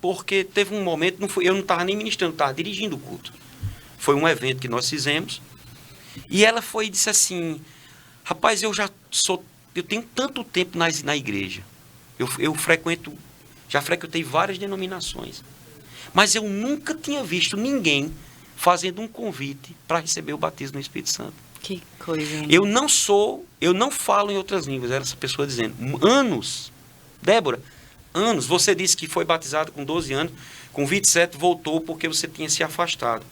Porque teve um momento, eu não estava nem ministrando, estava dirigindo o culto. Foi um evento que nós fizemos. E ela foi e disse assim, rapaz, eu tenho tanto tempo na igreja. Já frequentei várias denominações. Mas eu nunca tinha visto ninguém fazendo um convite para receber o batismo no Espírito Santo. Que coisa, hein? Eu não falo em outras línguas, era essa pessoa dizendo. Anos, Débora, anos. Você disse que foi batizado com 12 anos, com 27 voltou porque você tinha se afastado.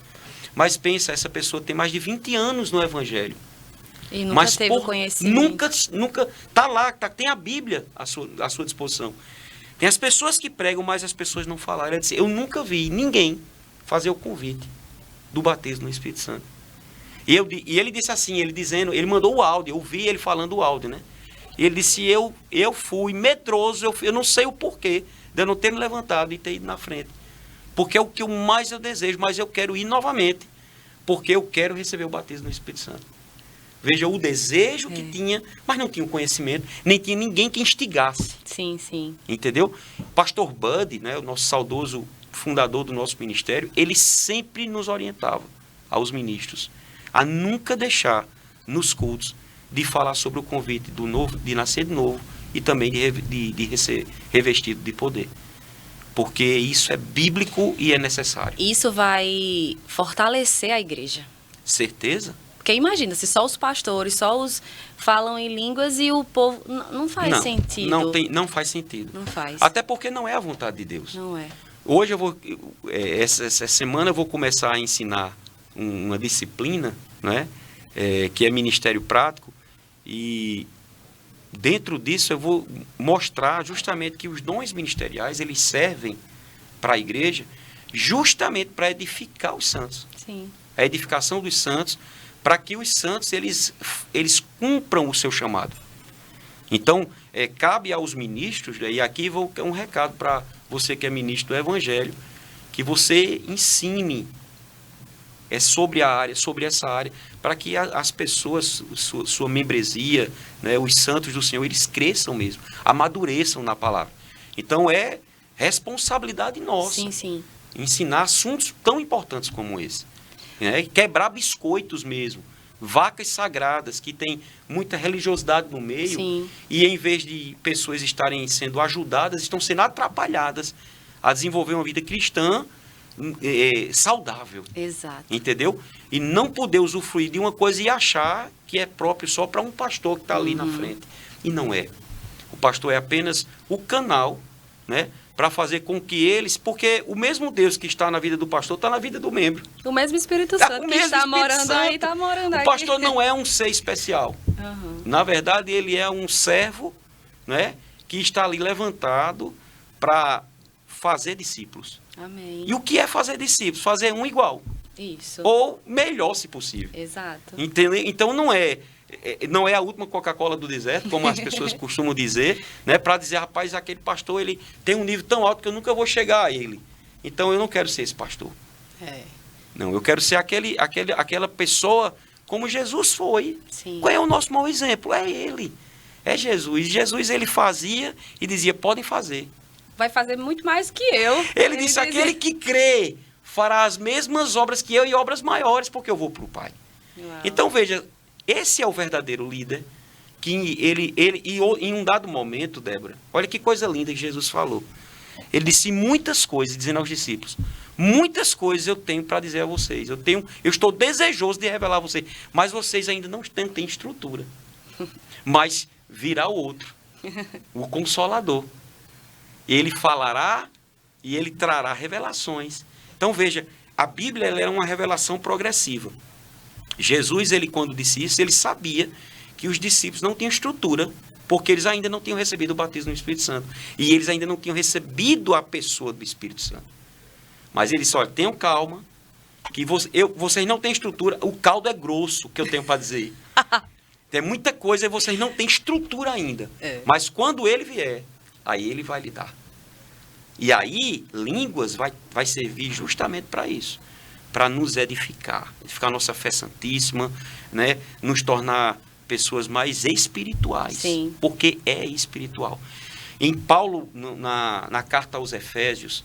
Mas pensa, essa pessoa tem mais de 20 anos no Evangelho. E nunca teve conhecimento. Nunca, está lá, tem a Bíblia à sua disposição. Tem as pessoas que pregam, mas as pessoas não falaram. Ela disse, eu nunca vi ninguém fazer o convite do batismo no Espírito Santo. E ele disse assim, ele mandou o áudio, eu vi ele falando o áudio, né? E ele disse, eu fui medroso, eu não sei o porquê de eu não ter me levantado e ter ido na frente. Porque é o que mais eu desejo, mas eu quero ir novamente, porque eu quero receber o batismo no Espírito Santo. Veja o desejo que tinha, mas não tinha o conhecimento, nem tinha ninguém que instigasse. Sim, sim. Entendeu? Pastor Bud, né, o nosso saudoso fundador do nosso ministério, ele sempre nos orientava, aos ministros, a nunca deixar nos cultos de falar sobre o convite do novo, de nascer de novo e também de ser revestido de poder. Porque isso é bíblico e é necessário. Isso vai fortalecer a igreja. Certeza? Porque imagina, se só os pastores, só os falam em línguas e o povo... Não faz sentido. Não faz sentido. Não faz. Até porque não é a vontade de Deus. Não é. Hoje essa semana eu vou começar a ensinar uma disciplina, né, que é Ministério Prático. E dentro disso eu vou mostrar justamente que os dons ministeriais, eles servem para a igreja justamente para edificar os santos. Sim. A edificação dos santos, para que os santos eles cumpram o seu chamado. Então, cabe aos ministros, e aqui vou um recado para você que é ministro do Evangelho, que você ensine sobre essa área, para que as pessoas, sua membresia, né, os santos do Senhor, eles cresçam mesmo, amadureçam na palavra. Então, é responsabilidade nossa. Sim, sim. Ensinar assuntos tão importantes como esse. Né? Quebrar biscoitos mesmo, vacas sagradas que tem muita religiosidade no meio. Sim. E em vez de pessoas estarem sendo ajudadas, estão sendo atrapalhadas a desenvolver uma vida cristã saudável. Exato. Entendeu? E não poder usufruir de uma coisa e achar que é próprio só para um pastor que está ali na frente. E não é. O pastor é apenas o canal, né, para fazer com que eles... Porque o mesmo Deus que está na vida do pastor está na vida do membro. O mesmo Espírito Santo que está morando aí, está morando aí. O pastor não é um ser especial. Na verdade, ele é um servo, né, que está ali levantado para fazer discípulos. Amém. E o que é fazer discípulos? Fazer um igual. Isso. Ou melhor, se possível. Exato. Entendeu? Então, não é a última Coca-Cola do deserto, como as pessoas costumam dizer, né? Para dizer, rapaz, aquele pastor, ele tem um nível tão alto que eu nunca vou chegar a ele. Então, eu não quero ser esse pastor. Não, eu quero ser aquela pessoa como Jesus foi. Sim. Qual é o nosso mau exemplo? É ele. É Jesus. Jesus, ele fazia e dizia, podem fazer. Vai fazer muito mais que eu. Ele disse, aquele que crê fará as mesmas obras que eu e obras maiores, porque eu vou para o Pai. Uau. Então, veja, esse é o verdadeiro líder, que em um dado momento, Débora, olha que coisa linda que Jesus falou. Ele disse muitas coisas, dizendo aos discípulos, muitas coisas eu tenho para dizer a vocês. Eu estou desejoso de revelar a vocês, mas vocês ainda não têm estrutura. Mas virá o outro, o Consolador. Ele falará e ele trará revelações. Então veja, a Bíblia ela é uma revelação progressiva. Jesus, ele quando disse isso, ele sabia que os discípulos não tinham estrutura, porque eles ainda não tinham recebido o batismo do Espírito Santo. E eles ainda não tinham recebido a pessoa do Espírito Santo. Mas ele disse, olha, tenham calma, que vocês não têm estrutura, o caldo é grosso, que eu tenho para dizer. Tem muita coisa e vocês não têm estrutura ainda. Mas quando ele vier, aí ele vai lhe dar. E aí, línguas vai servir justamente para isso. Para nos edificar a nossa fé santíssima, né? Nos tornar pessoas mais espirituais. Sim. Porque é espiritual. Em Paulo, na carta aos Efésios,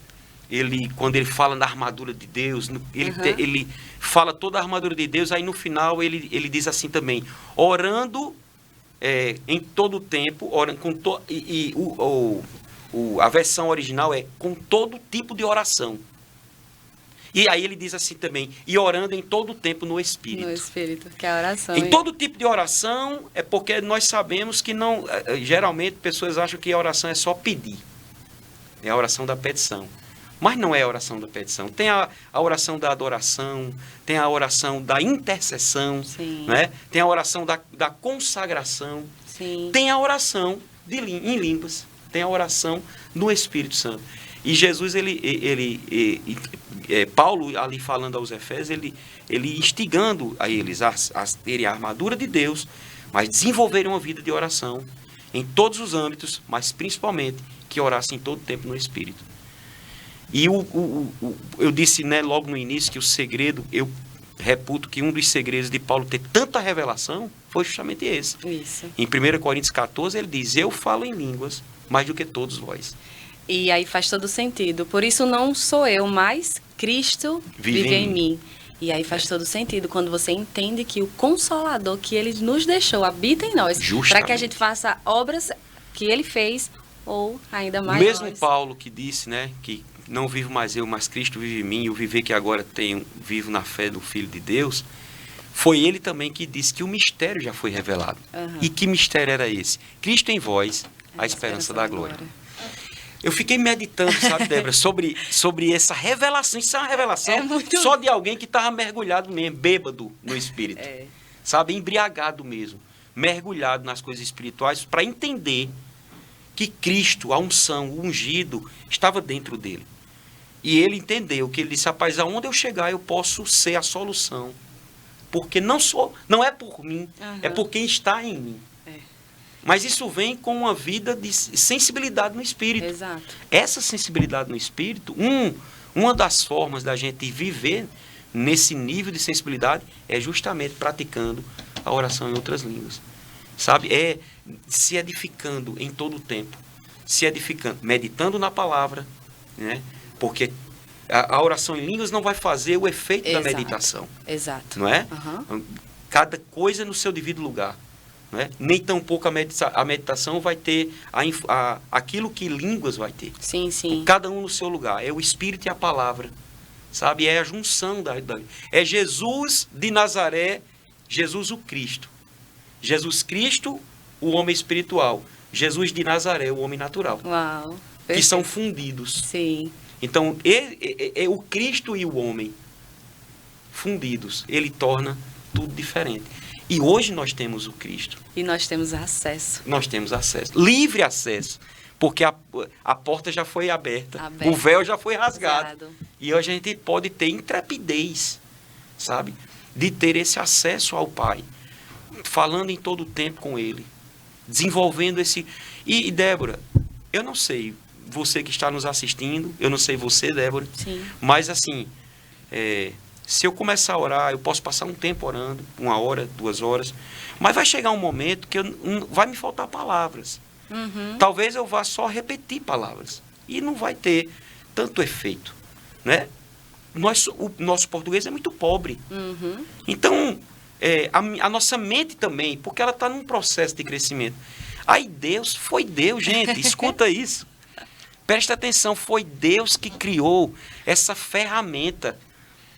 quando ele fala da armadura de Deus, ele fala toda a armadura de Deus, aí no final ele diz assim também, orando em todo o tempo, orando a versão original é com todo tipo de oração. E aí ele diz assim também, e orando em todo o tempo no Espírito. No Espírito, que é a oração. Em todo tipo de oração, é porque nós sabemos que não... Geralmente, pessoas acham que a oração é só pedir. É a oração da petição. Mas não é a oração da petição. Tem a oração da adoração, tem a oração da intercessão, né? Tem a oração da consagração, Sim. Tem a oração em línguas, tem a oração no Espírito Santo. E Jesus, Paulo, ali falando aos Efésios, ele instigando a eles a terem a armadura de Deus, mas desenvolverem uma vida de oração em todos os âmbitos, mas principalmente que orassem todo o tempo no Espírito. E eu disse, né, logo no início que o segredo, eu reputo que um dos segredos de Paulo ter tanta revelação foi justamente esse. Isso. Em 1 Coríntios 14 ele diz, eu falo em línguas mais do que todos vós. E aí faz todo sentido. Por isso não sou eu, mas Cristo vive em mim. E aí faz todo sentido quando você entende que o Consolador que ele nos deixou habita em nós. Para que a gente faça obras que ele fez ou ainda mais. O mesmo Paulo que disse, né, que não vivo mais eu, mas Cristo vive em mim, e o viver que agora tenho, vivo na fé do Filho de Deus, foi ele também que disse que o mistério já foi revelado. Uhum. E que mistério era esse? Cristo em vós, a esperança da glória. Eu fiquei meditando, sabe, Débora, sobre essa revelação. Isso é uma revelação só de alguém que estava mergulhado mesmo, bêbado no Espírito. Sabe, embriagado mesmo, mergulhado nas coisas espirituais, para entender que Cristo, a unção, o ungido, estava dentro dele. E ele entendeu que ele disse, rapaz, aonde eu chegar eu posso ser a solução. Porque não é por mim, é por quem está em mim. Mas isso vem com uma vida de sensibilidade no Espírito. Exato. Essa sensibilidade no Espírito, uma das formas da gente viver nesse nível de sensibilidade é justamente praticando a oração em outras línguas. Sabe? É se edificando em todo o tempo. Se edificando, meditando na palavra, né? Porque a oração em línguas não vai fazer o efeito da meditação. Exato. Não é? Cada coisa no seu devido lugar. Não é? Nem tão pouco a meditação vai ter aquilo que línguas vai ter. Sim, sim. Cada um no seu lugar. É o Espírito e a palavra. Sabe? É a junção é Jesus de Nazaré, Jesus o Cristo. Jesus Cristo, o homem espiritual. Jesus de Nazaré, o homem natural. Uau. Que Perfeito. são fundidos. Sim. Então, o Cristo e o homem fundidos, ele torna tudo diferente. E hoje nós temos o Cristo. E nós temos acesso. Nós temos acesso. Livre acesso. Porque a porta já foi aberta. O véu já foi rasgado. E hoje a gente pode ter intrepidez, sabe? De ter esse acesso ao Pai. Falando em todo o tempo com Ele. Desenvolvendo esse... E Débora, eu não sei, você que está nos assistindo, eu não sei você, Débora. Sim. Mas assim, se eu começar a orar, eu posso passar um tempo orando, 1 hora, 2 horas, mas vai chegar um momento que vai me faltar palavras. Talvez eu vá só repetir palavras e não vai ter tanto efeito, né? O nosso português é muito pobre. Então, a nossa mente também, porque ela está num processo de crescimento. Aí foi Deus, gente, escuta isso. Presta atenção, foi Deus que criou essa ferramenta,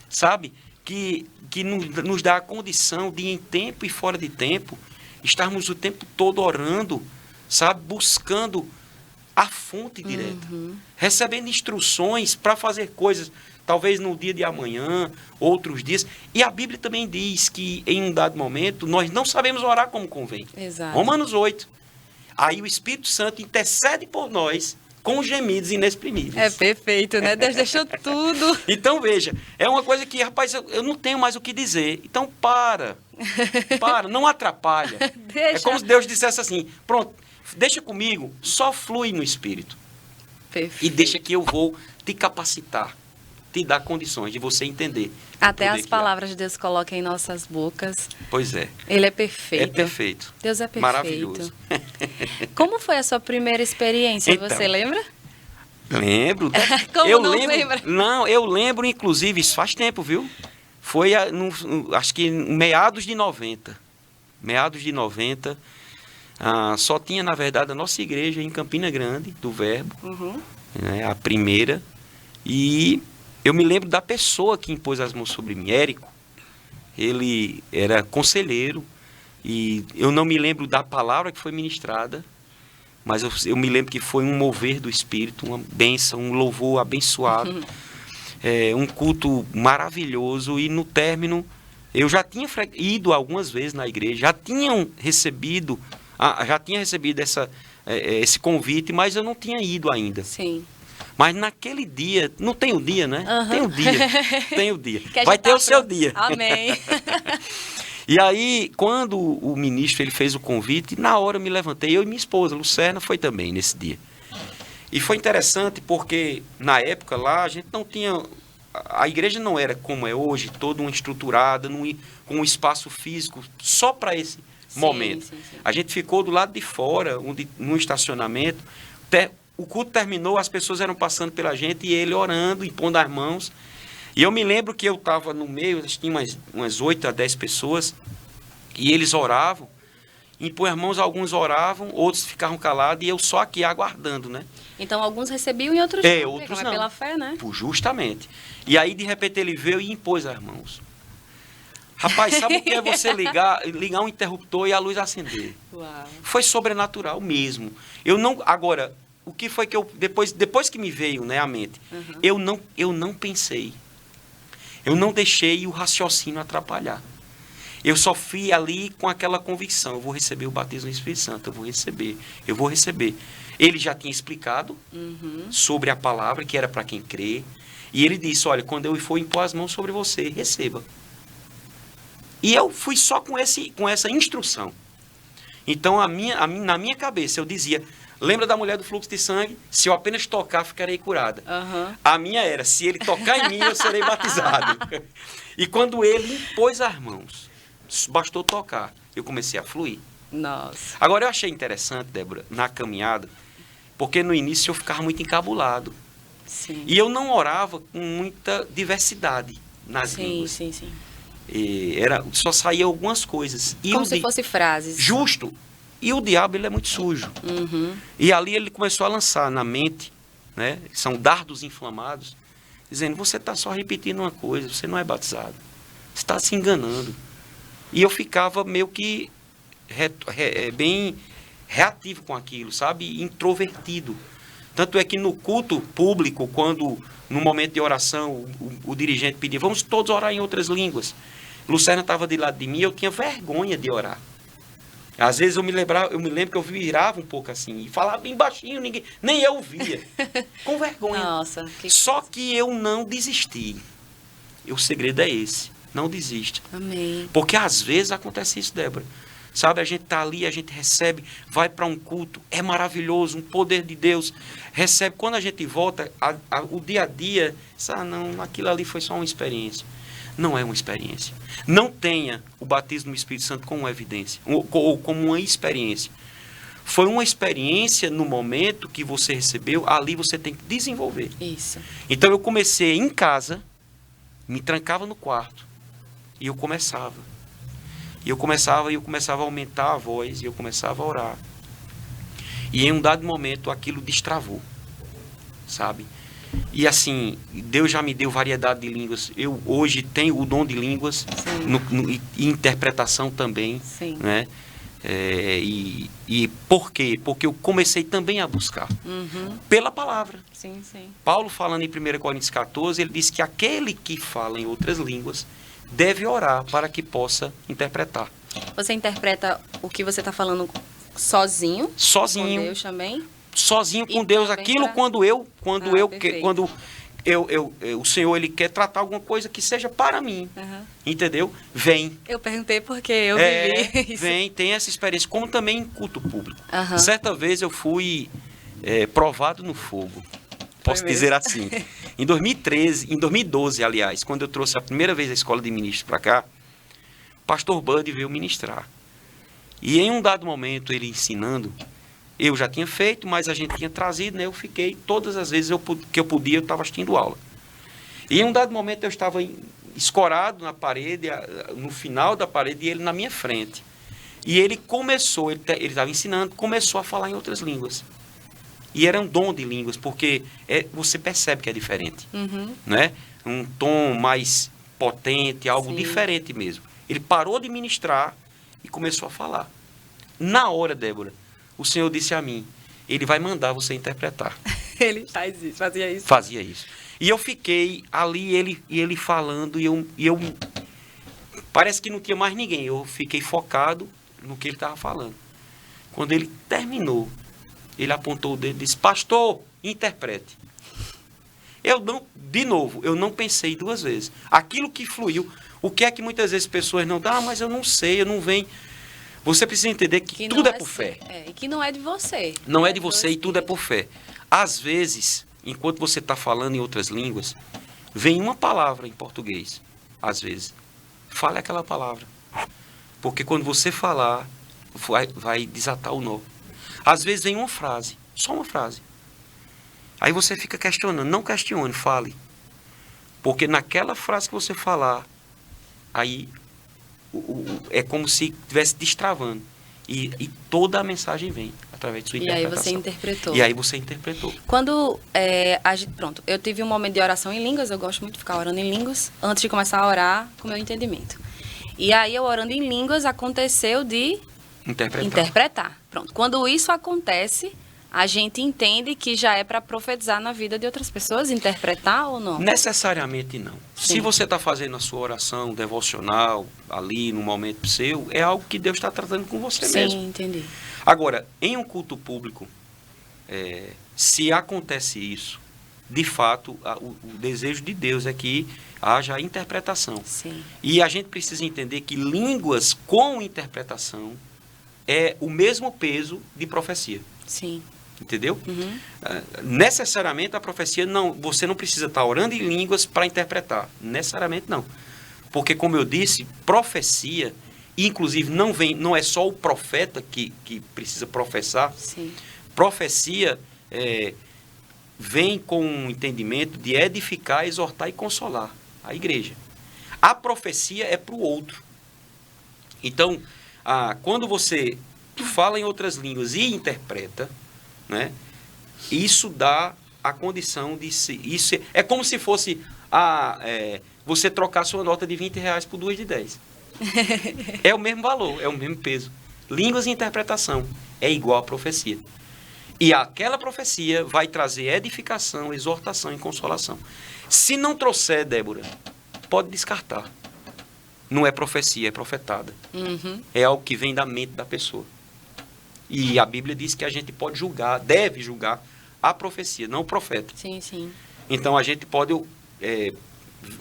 sabe? Que nos dá a condição de, em tempo e fora de tempo, estarmos o tempo todo orando, sabe? Buscando a fonte direta. Recebendo instruções para fazer coisas, talvez no dia de amanhã, outros dias. E a Bíblia também diz que em um dado momento nós não sabemos orar como convém. Exato. Romanos 8. Aí o Espírito Santo intercede por nós com gemidos inexprimíveis. É perfeito, né? Deus deixou tudo. Então, veja, é uma coisa que, rapaz, eu não tenho mais o que dizer. Então, para, não atrapalha. Deixa. É como se Deus dissesse assim, pronto, deixa comigo, só flui no Espírito. Perfeito. E deixa que eu vou te capacitar, te dar condições de você entender. Até as palavras de Deus colocam em nossas bocas. Pois é. Ele é perfeito. É perfeito. Deus é perfeito. Maravilhoso. Como foi a sua primeira experiência? Então, você lembra? Lembro. Como eu não lembro, lembra? Não, eu lembro, inclusive, isso faz tempo, viu? Foi, acho que em meados de 90. Meados de 90. Só tinha, na verdade, a nossa igreja em Campina Grande, do Verbo. Né, a primeira. E eu me lembro da pessoa que impôs as mãos sobre mim, Érico. Ele era conselheiro. E eu não me lembro da palavra que foi ministrada. Mas eu me lembro que foi um mover do Espírito, uma bênção, um louvor abençoado. Um culto maravilhoso. E no término, eu já tinha ido algumas vezes na igreja, já tinha recebido esse convite, mas eu não tinha ido ainda. Sim. Mas naquele dia, não tem o dia, né? Tem o dia. Que Vai ter o seu dia. Amém. E aí, quando o ministro ele fez o convite, na hora eu me levantei, eu e minha esposa, Lucerna, foi também nesse dia. E foi interessante porque, na época lá, a gente não tinha... A igreja não era como é hoje, toda uma estruturada, com um espaço físico só para esse momento. Sim. A gente ficou do lado de fora, num estacionamento. O culto terminou, as pessoas eram passando pela gente e ele orando, impondo as mãos. E eu me lembro que eu estava no meio, tinha umas 8 a 10 pessoas, e eles oravam, impõem as mãos, alguns oravam, outros ficavam calados, e eu só aqui aguardando, né? Então, alguns recebiam e outros não. Outros não. não. É pela fé, né? Justamente. E aí, de repente, ele veio e impôs as mãos. Rapaz, sabe o que é você ligar um interruptor e a luz acender? Uau. Foi sobrenatural mesmo. Agora, o que foi que eu... Depois que me veio, né, à mente, eu não pensei. Eu não deixei o raciocínio atrapalhar. Eu só fui ali com aquela convicção. Eu vou receber o batismo do Espírito Santo. Eu vou receber. Ele já tinha explicado sobre a palavra, que era para quem crê. E ele disse, olha, quando eu for impor as mãos sobre você, receba. E eu fui só com essa instrução. Então, na minha cabeça, eu dizia, lembra da mulher do fluxo de sangue? Se eu apenas tocar, ficarei curada. A minha era, se ele tocar em mim, eu serei batizado. E quando ele impôs as mãos, bastou tocar, eu comecei a fluir. Nossa. Agora, eu achei interessante, Débora, na caminhada, porque no início eu ficava muito encabulado. Sim. E eu não orava com muita diversidade nas línguas. Sim. Só saía algumas coisas. E como se fossem frases. Justo. E o diabo, ele é muito sujo. E ali ele começou a lançar na mente, né? São dardos inflamados, dizendo, você está só repetindo uma coisa, você não é batizado. Você está se enganando. E eu ficava meio que bem reativo com aquilo, sabe? Introvertido. Tanto é que no culto público, quando no momento de oração o dirigente pedia, vamos todos orar em outras línguas. Lucerna estava de lado de mim, eu tinha vergonha de orar. Às vezes eu me lembro que eu virava um pouco assim, e falava bem baixinho, nem eu ouvia. Com vergonha. Nossa. Só que eu não desisti. E o segredo é esse. Não desista. Amém. Porque às vezes acontece isso, Débora. Sabe, a gente está ali, a gente recebe, vai para um culto, é maravilhoso, um poder de Deus. Recebe, quando a gente volta, o dia a dia, não, aquilo ali foi só uma experiência. Não é uma experiência. Não tenha o batismo do Espírito Santo como uma evidência, ou como uma experiência. Foi uma experiência no momento que você recebeu, ali você tem que desenvolver. Isso. Então eu comecei em casa, me trancava no quarto, e eu começava. E eu começava a aumentar a voz, e eu começava a orar. E em um dado momento aquilo destravou, sabe? E assim, Deus já me deu variedade de línguas. Eu hoje tenho o dom de línguas e interpretação também. Sim. Né? E por quê? Porque eu comecei também a buscar. Pela palavra. Sim, sim. Paulo, falando em 1 Coríntios 14, ele diz que aquele que fala em outras línguas deve orar para que possa interpretar. Você interpreta o que você está falando sozinho? Sozinho. Com Deus também? Sozinho com E Deus. também Aquilo pra- quando o Senhor ele quer tratar alguma coisa que seja para mim. Aham. Entendeu? Vem. Eu perguntei porque eu vivi isso. Vem, tem essa experiência, como também em culto público. Aham. Certa vez eu fui provado no fogo, posso mesmo? dizer assim. Em 2012, aliás, quando eu trouxe a primeira vez a escola de ministros para cá, o pastor Bud veio ministrar. E em um dado momento, ele ensinando, eu já tinha feito, mas a gente tinha trazido, né? Eu fiquei, todas as vezes que eu podia, eu estava assistindo aula. E em um dado momento, eu estava escorado na parede, no final da parede, e ele na minha frente. E ele começou, ele estava ensinando, começou a falar em outras línguas. E era um dom de línguas, porque você percebe que é diferente. Né? Um tom mais potente, algo Sim. diferente mesmo. Ele parou de ministrar e começou a falar. Na hora, Débora, o Senhor disse a mim, ele vai mandar você interpretar. Ele fazia isso. Fazia isso. E eu fiquei ali, ele falando, e eu parece que não tinha mais ninguém. Eu fiquei focado no que ele estava falando. Quando ele terminou, ele apontou o dedo e disse, pastor, interprete. De novo, eu não pensei duas vezes. Aquilo que fluiu, o que é que muitas vezes pessoas não dão, mas eu não sei, eu não venho. Você precisa entender que tudo é por fé. E que não é de você. Não é de você e tudo é por fé. Às vezes, enquanto você está falando em outras línguas, vem uma palavra em português. Às vezes. Fale aquela palavra. Porque quando você falar, vai desatar o nó. Às vezes vem uma frase, só uma frase. Aí você fica questionando. Não questione, fale. Porque naquela frase que você falar, aí é como se estivesse destravando. E toda a mensagem vem através de sua interpretação. E aí você interpretou. E aí você interpretou. Quando pronto, eu tive um momento de oração em línguas, eu gosto muito de ficar orando em línguas, antes de começar a orar com o meu entendimento. E aí eu orando em línguas, aconteceu de interpretar. Pronto. Quando isso acontece, a gente entende que já é para profetizar na vida de outras pessoas, interpretar ou não? Necessariamente não. Sim. Se você está fazendo a sua oração devocional, ali no momento seu, é algo que Deus está tratando com você mesmo. Sim, entendi. Agora, em um culto público, se acontece isso, de fato, o desejo de Deus é que haja interpretação. Sim. E a gente precisa entender que línguas com interpretação é o mesmo peso de profecia. Sim. Entendeu? Necessariamente a profecia você não precisa estar orando em línguas para interpretar. Necessariamente não. Porque, como eu disse, profecia, inclusive não é só o profeta que precisa professar. Sim. Profecia vem com um entendimento de edificar, exortar e consolar a igreja. A profecia é para o outro. Então, quando você fala em outras línguas e interpreta, né, isso dá a condição de isso é como se fosse você trocar sua nota de R$20 por 2 de 10. É o mesmo valor, é o mesmo peso. Línguas e interpretação é igual a profecia. E aquela profecia vai trazer edificação, exortação e consolação. Se não trouxer, Débora, pode descartar. Não é profecia, é profetada. É algo que vem da mente da pessoa. E a Bíblia diz que a gente pode julgar, deve julgar a profecia, não o profeta. Sim, sim. Então a gente pode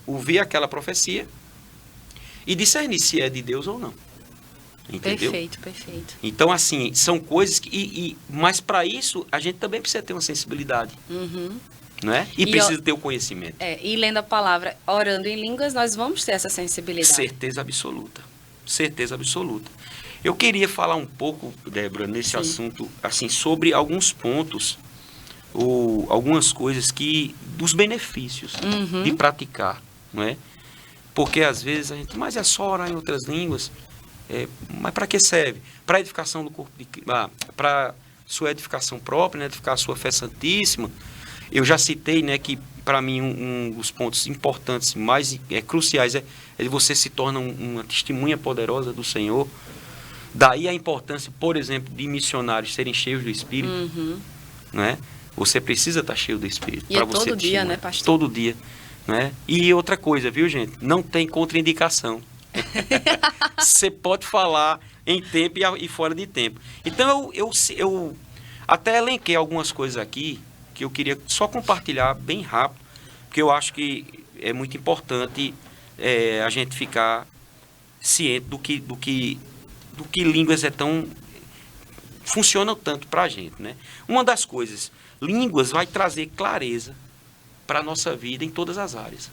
ouvir aquela profecia e discernir se é de Deus ou não. Entendeu? Perfeito, perfeito. Então, assim, são coisas que... mas para isso, a gente também precisa ter uma sensibilidade. Não é? E precisa ter o conhecimento. E lendo a palavra, orando em línguas, nós vamos ter essa sensibilidade. Certeza absoluta. Certeza absoluta. Eu queria falar um pouco, Débora, nesse assunto, assim, sobre alguns pontos, ou algumas coisas dos benefícios de praticar, não é? Porque às vezes a gente, mas é só orar em outras línguas, mas para que serve? Para edificação do corpo, para sua edificação própria, né, edificar a sua fé santíssima. Eu já citei, né, que para mim um dos pontos importantes, mais cruciais, é de você se torna uma testemunha poderosa do Senhor. Daí a importância, por exemplo, de missionários serem cheios do Espírito. Né? Você precisa estar cheio do Espírito. E é todo dia, né, pastor? Todo dia. Né? E outra coisa, viu, gente? Não tem contraindicação. Você pode falar em tempo e fora de tempo. Então, eu até elenquei algumas coisas aqui que eu queria só compartilhar bem rápido, porque eu acho que é muito importante a gente ficar ciente do que línguas funcionam tanto para a gente, né? Uma das coisas, línguas vai trazer clareza para a nossa vida em todas as áreas.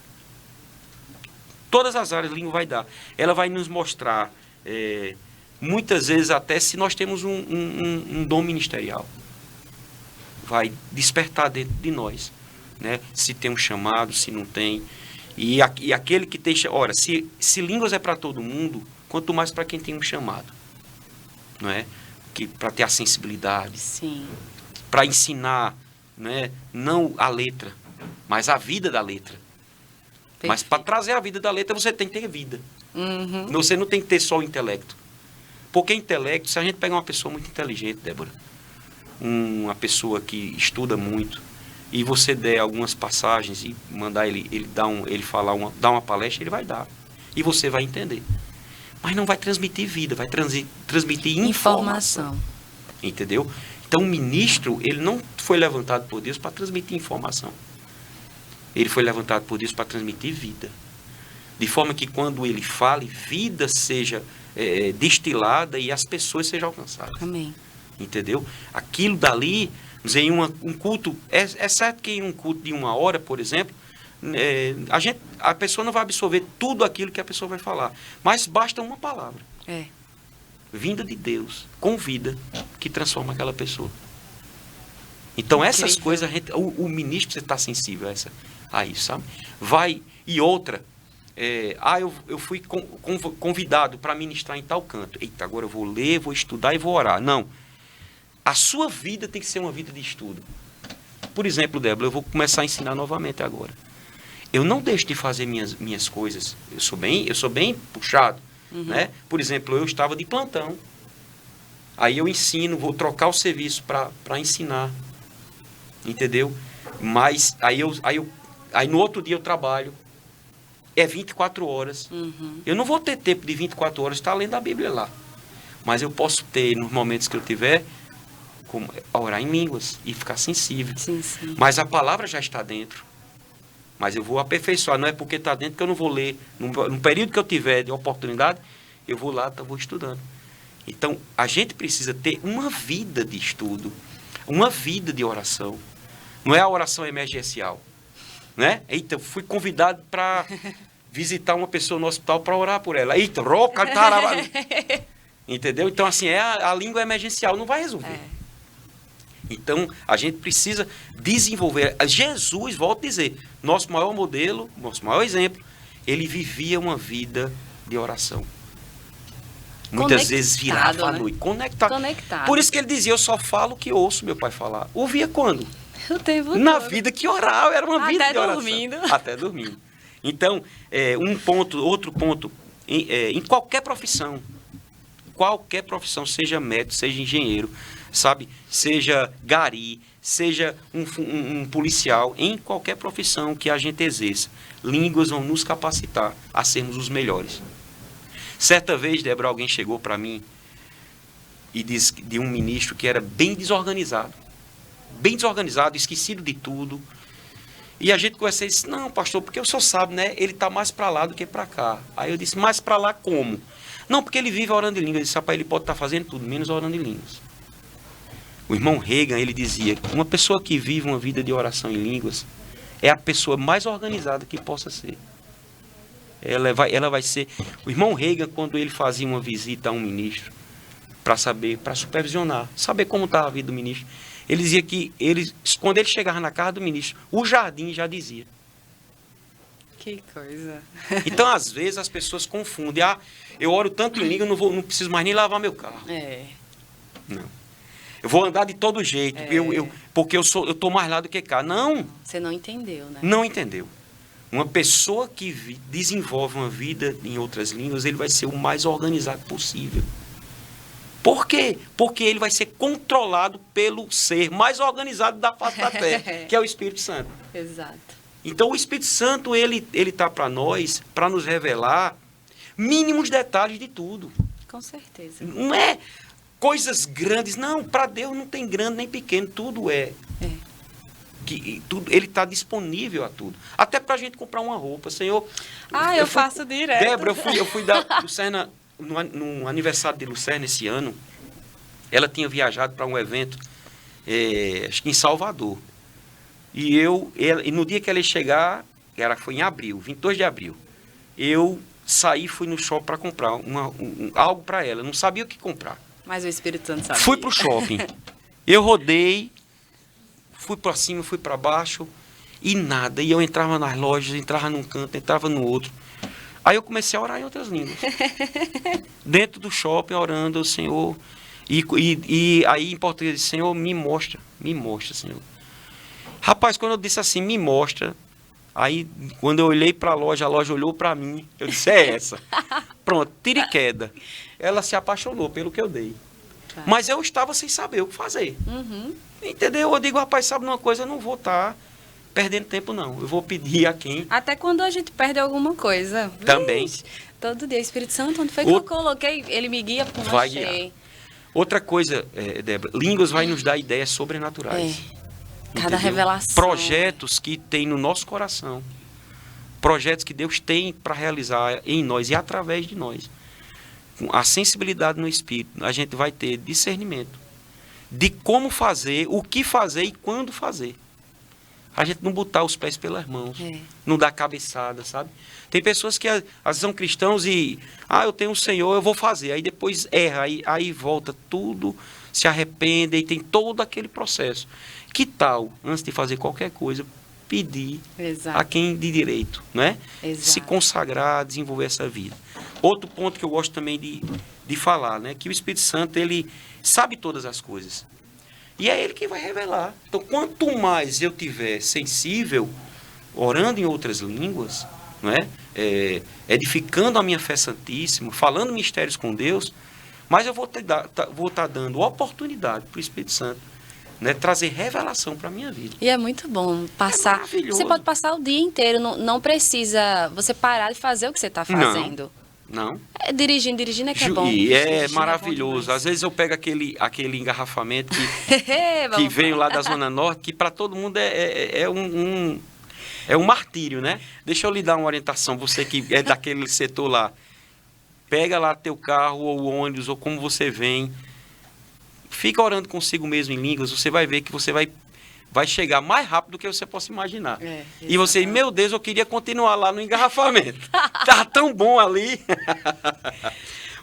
Todas as áreas a língua vai dar. Ela vai nos mostrar, muitas vezes até se nós temos um dom ministerial. Vai despertar dentro de nós, né? Se tem um chamado, se não tem. E aquele que tem... Ora, se línguas é para todo mundo, quanto mais para quem tem um chamado. Não é? Para ter a sensibilidade. Sim. Para ensinar, né? Não a letra, mas a vida da letra. Perfeito. Mas para trazer a vida da letra, você tem que ter vida. Você não tem que ter só o intelecto. Porque intelecto, se a gente pegar uma pessoa muito inteligente, Débora, uma pessoa que estuda muito, e você der algumas passagens e mandar ele dar uma palestra, ele vai dar. E você vai entender. Mas não vai transmitir vida, vai transmitir informação. Entendeu? Então, o ministro, ele não foi levantado por Deus para transmitir informação. Ele foi levantado por Deus para transmitir vida. De forma que quando ele fale, vida seja destilada e as pessoas sejam alcançadas. Amém. Entendeu? Aquilo dali, em um culto, é certo que em um culto de 1 hora, por exemplo, a pessoa não vai absorver tudo aquilo que a pessoa vai falar. Mas basta uma palavra. Vinda de Deus, com vida, que transforma aquela pessoa. Então, essas coisas, o ministro precisa estar sensível a isso, sabe? E outra, eu fui convidado para ministrar em tal canto. Eita, agora eu vou ler, vou estudar e vou orar. Não. A sua vida tem que ser uma vida de estudo. Por exemplo, Débora, eu vou começar a ensinar novamente agora. Eu não deixo de fazer minhas coisas. Eu sou bem puxado. Né? Por exemplo, eu estava de plantão. Aí eu ensino, vou trocar o serviço para ensinar. Entendeu? Mas aí no outro dia eu trabalho. É 24 horas. Eu não vou ter tempo de 24 horas de estar lendo a Bíblia lá. Mas eu posso ter, nos momentos que eu tiver, orar em línguas e ficar sensível. Sim. Mas a palavra já está dentro. Mas eu vou aperfeiçoar. Não é porque está dentro que eu não vou ler. No período que eu tiver de oportunidade, eu vou lá, vou estudando. Então, a gente precisa ter uma vida de estudo, uma vida de oração. Não é a oração emergencial. Né? Eita, eu fui convidado para visitar uma pessoa no hospital para orar por ela. Eita, roca, tarava. Entendeu? Então, assim, a língua emergencial não vai resolver. Então, a gente precisa desenvolver. Jesus, volto a dizer, nosso maior modelo, nosso maior exemplo, ele vivia uma vida de oração. Muitas vezes virava à noite. Conectado. Por isso que ele dizia, eu só falo o que ouço meu pai falar. Ouvia quando? O tempo Na todo. vida que orava, era uma vida de oração. Dormindo. Até dormindo. Então, outro ponto, em qualquer profissão, seja médico, seja engenheiro, sabe, seja gari, seja um policial, em qualquer profissão que a gente exerça, línguas vão nos capacitar a sermos os melhores. Certa vez, Débora, alguém chegou para mim e disse de um ministro que era bem desorganizado, esquecido de tudo. E a gente conversou e disse, não, pastor, porque o senhor sabe, né? Ele está mais para lá do que para cá. Aí eu disse, mais para lá como? Não, porque ele vive orando em línguas. Eu disse, rapaz, ele pode estar fazendo tudo, menos orando em línguas. O irmão Reagan, ele dizia, uma pessoa que vive uma vida de oração em línguas é a pessoa mais organizada que possa ser. Ela vai ser... O irmão Reagan, quando ele fazia uma visita a um ministro, para supervisionar, saber como estava a vida do ministro, ele dizia que quando ele chegava na casa do ministro, o jardim já dizia. Que coisa. Então, às vezes, as pessoas confundem. Eu oro tanto em língua, não preciso mais nem lavar meu carro. Não. Eu vou andar de todo jeito, porque eu estou mais lá do que cá. Não. Você não entendeu, né? Não entendeu. Uma pessoa que desenvolve uma vida em outras línguas, ele vai ser o mais organizado possível. Por quê? Porque ele vai ser controlado pelo ser mais organizado da face da terra, que é o Espírito Santo. Exato. Então, o Espírito Santo, ele tá para nós, para nos revelar mínimos detalhes de tudo. Com certeza. Não é coisas grandes. Não, para Deus não tem grande nem pequeno. Tudo é. Tudo, ele está disponível a tudo. Até para a gente comprar uma roupa. Senhor... eu faço direto. Débora, eu fui da Lucerna, no aniversário de Lucerna esse ano. Ela tinha viajado para um evento, acho que em Salvador. E no dia que ela ia chegar, foi em abril, 22 de abril. Eu saí, fui no shopping para comprar algo para ela. Não sabia o que comprar. Mas o Espírito Santo sabia. Fui para o shopping. Eu rodei, fui para cima, fui para baixo e nada. E eu entrava nas lojas, entrava num canto, entrava no outro. Aí eu comecei a orar em outras línguas. Dentro do shopping, orando, Senhor. E aí em português, eu disse, Senhor, me mostra, Senhor. Rapaz, quando eu disse assim, me mostra, aí quando eu olhei para a loja olhou para mim, eu disse, é essa. Pronto, tira e queda. Ela se apaixonou pelo que eu dei. Tá. Mas eu estava sem saber o que fazer. Uhum. Entendeu? Eu digo, rapaz, sabe uma coisa, eu não vou estar perdendo tempo, não. Eu vou pedir a quem... Até quando a gente perde alguma coisa. Também. Todo dia, Espírito Santo, onde foi que eu coloquei? Ele me guia, porque não achei. Guiar. Outra coisa, Débora, línguas vai nos dar ideias sobrenaturais. Cada revelação. Projetos que tem no nosso coração. Projetos que Deus tem para realizar em nós e através de nós. Com a sensibilidade no Espírito, a gente vai ter discernimento de como fazer, o que fazer e quando fazer. A gente não botar os pés pelas mãos, não dar cabeçada, sabe? Tem pessoas que às vezes são cristãos e, eu tenho um Senhor, eu vou fazer. Aí depois erra, aí volta tudo, se arrepende e tem todo aquele processo. Que tal, antes de fazer qualquer coisa, pedir a quem de direito, né? Se consagrar, desenvolver essa vida. Outro ponto que eu gosto também de falar, né? Que o Espírito Santo, ele sabe todas as coisas. E é ele que vai revelar. Então, quanto mais eu tiver sensível, orando em outras línguas, não é? Edificando a minha fé santíssima, falando mistérios com Deus, mas eu vou estar dando oportunidade para o Espírito Santo, né, trazer revelação para a minha vida. E é muito bom passar. Você pode passar o dia inteiro, não precisa você parar de fazer o que você está fazendo. Não. Dirigindo é que é bom. E é maravilhoso. Às vezes eu pego aquele engarrafamento que vem lá da Zona Norte, que para todo mundo é um martírio, né? Deixa eu lhe dar uma orientação, você que é daquele setor lá. Pega lá teu carro ou ônibus, ou como você vem. Fica orando consigo mesmo em línguas, você vai ver que você vai chegar mais rápido do que você possa imaginar. E você, meu Deus, eu queria continuar lá no engarrafamento. Tá tão bom ali.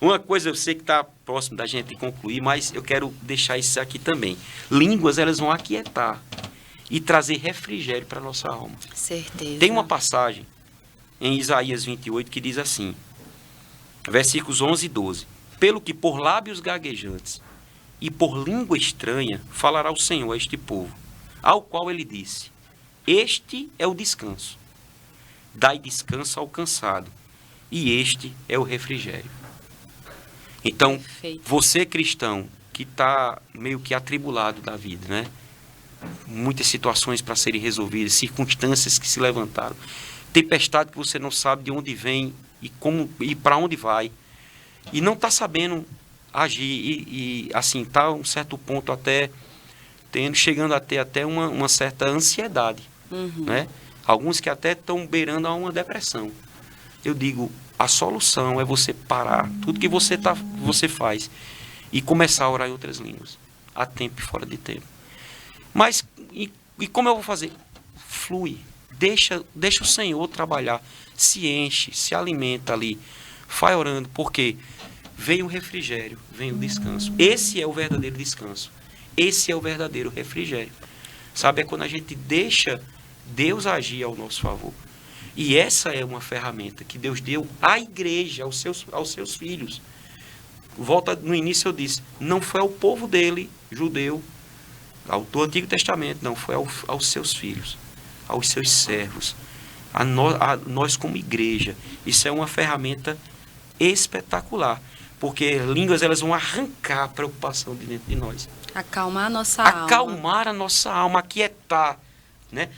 Uma coisa, eu sei que está próximo da gente concluir, mas eu quero deixar isso aqui também. Línguas, elas vão aquietar e trazer refrigério para a nossa alma. Certeza. Tem uma passagem em Isaías 28 que diz assim, versículos 11 e 12. Pelo que por lábios gaguejantes e por língua estranha falará o Senhor a este povo, ao qual ele disse, este é o descanso. Dai descanso ao cansado, e este é o refrigério. Então, você cristão que está meio que atribulado da vida, né? Muitas situações para serem resolvidas, circunstâncias que se levantaram, tempestade que você não sabe de onde vem e para onde vai, e não está sabendo agir, e assim, está a um certo ponto até chegando a ter até uma certa ansiedade, né? Alguns que até estão beirando a uma depressão. Eu digo, a solução é você parar tudo que você faz e começar a orar em outras línguas, a tempo e fora de tempo. Mas, e como eu vou fazer? Flui, deixa o Senhor trabalhar, se enche, se alimenta ali, vai orando, porque vem o refrigério, vem o descanso. Esse é o verdadeiro descanso. Esse é o verdadeiro refrigério. Sabe, é quando a gente deixa Deus agir ao nosso favor. E essa é uma ferramenta que Deus deu à igreja, aos seus filhos. Volta no início, eu disse, não foi ao povo dele, judeu, do Antigo Testamento, não, foi aos seus filhos, aos seus servos, a nós como igreja. Isso é uma ferramenta espetacular Porque línguas, elas vão arrancar a preocupação de dentro de nós. Acalmar a nossa alma. Acalmar a nossa alma, aquietar. Né?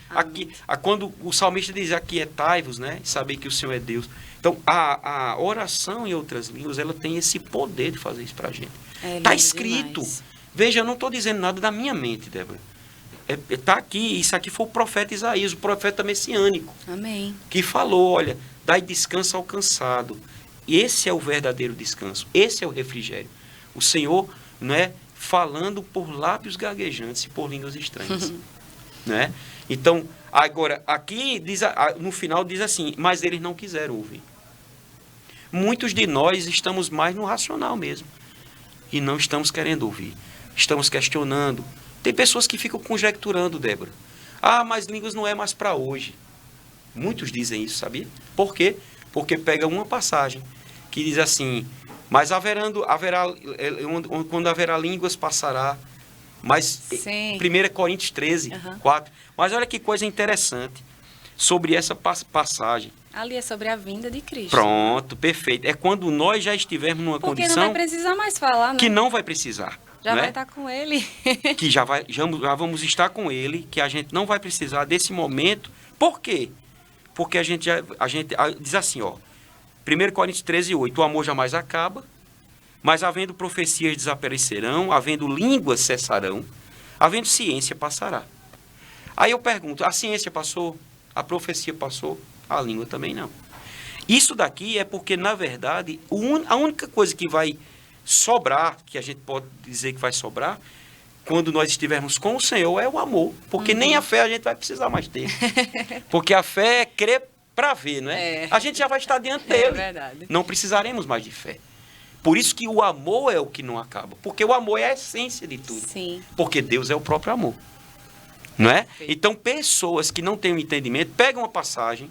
Quando o salmista diz aquietai-vos, né? Saber que o Senhor é Deus. Então, a oração em outras línguas, ela tem esse poder de fazer isso pra gente. Está escrito. Demais. Veja, eu não estou dizendo nada da minha mente, Débora. Está aqui, isso aqui foi o profeta Isaías, o profeta messiânico. Amém. Que falou, olha, dai descanso ao cansado. Esse é o verdadeiro descanso. Esse é o refrigério. O Senhor, né, falando por lábios gaguejantes e por línguas estranhas. Né? Então, agora, aqui diz, no final diz assim, mas eles não quiseram ouvir. Muitos de nós estamos mais no racional mesmo. E não estamos querendo ouvir. Estamos questionando. Tem pessoas que ficam conjecturando, Débora. Mas línguas não é mais para hoje. Muitos dizem isso, sabia? Por quê? Porque pega uma passagem que diz assim, mas quando haverá línguas passará. Mas 1 Coríntios 13, 4. Mas olha que coisa interessante sobre essa passagem. Ali é sobre a vinda de Cristo. Pronto, perfeito. É quando nós já estivermos numa condição... Porque não vai precisar mais falar, né? Que não vai precisar. Já vai estar com Ele. Que já vamos estar com Ele, que a gente não vai precisar desse momento. Por quê? Porque a gente diz assim, ó, 1 Coríntios 13, 8, o amor jamais acaba, mas havendo profecias desaparecerão, havendo línguas cessarão, havendo ciência passará. Aí eu pergunto, a ciência passou? A profecia passou? A língua também não. Isso daqui é porque, na verdade, a única coisa que vai sobrar, que a gente pode dizer que vai sobrar, quando nós estivermos com o Senhor, é o amor. Porque nem a fé a gente vai precisar mais ter. Porque a fé é crer para ver, não é? A gente já vai estar diante dele. É verdade. Não precisaremos mais de fé. Por isso que o amor é o que não acaba. Porque o amor é a essência de tudo. Sim. Porque Deus é o próprio amor. Não é? Então, pessoas que não têm o entendimento, pegam uma passagem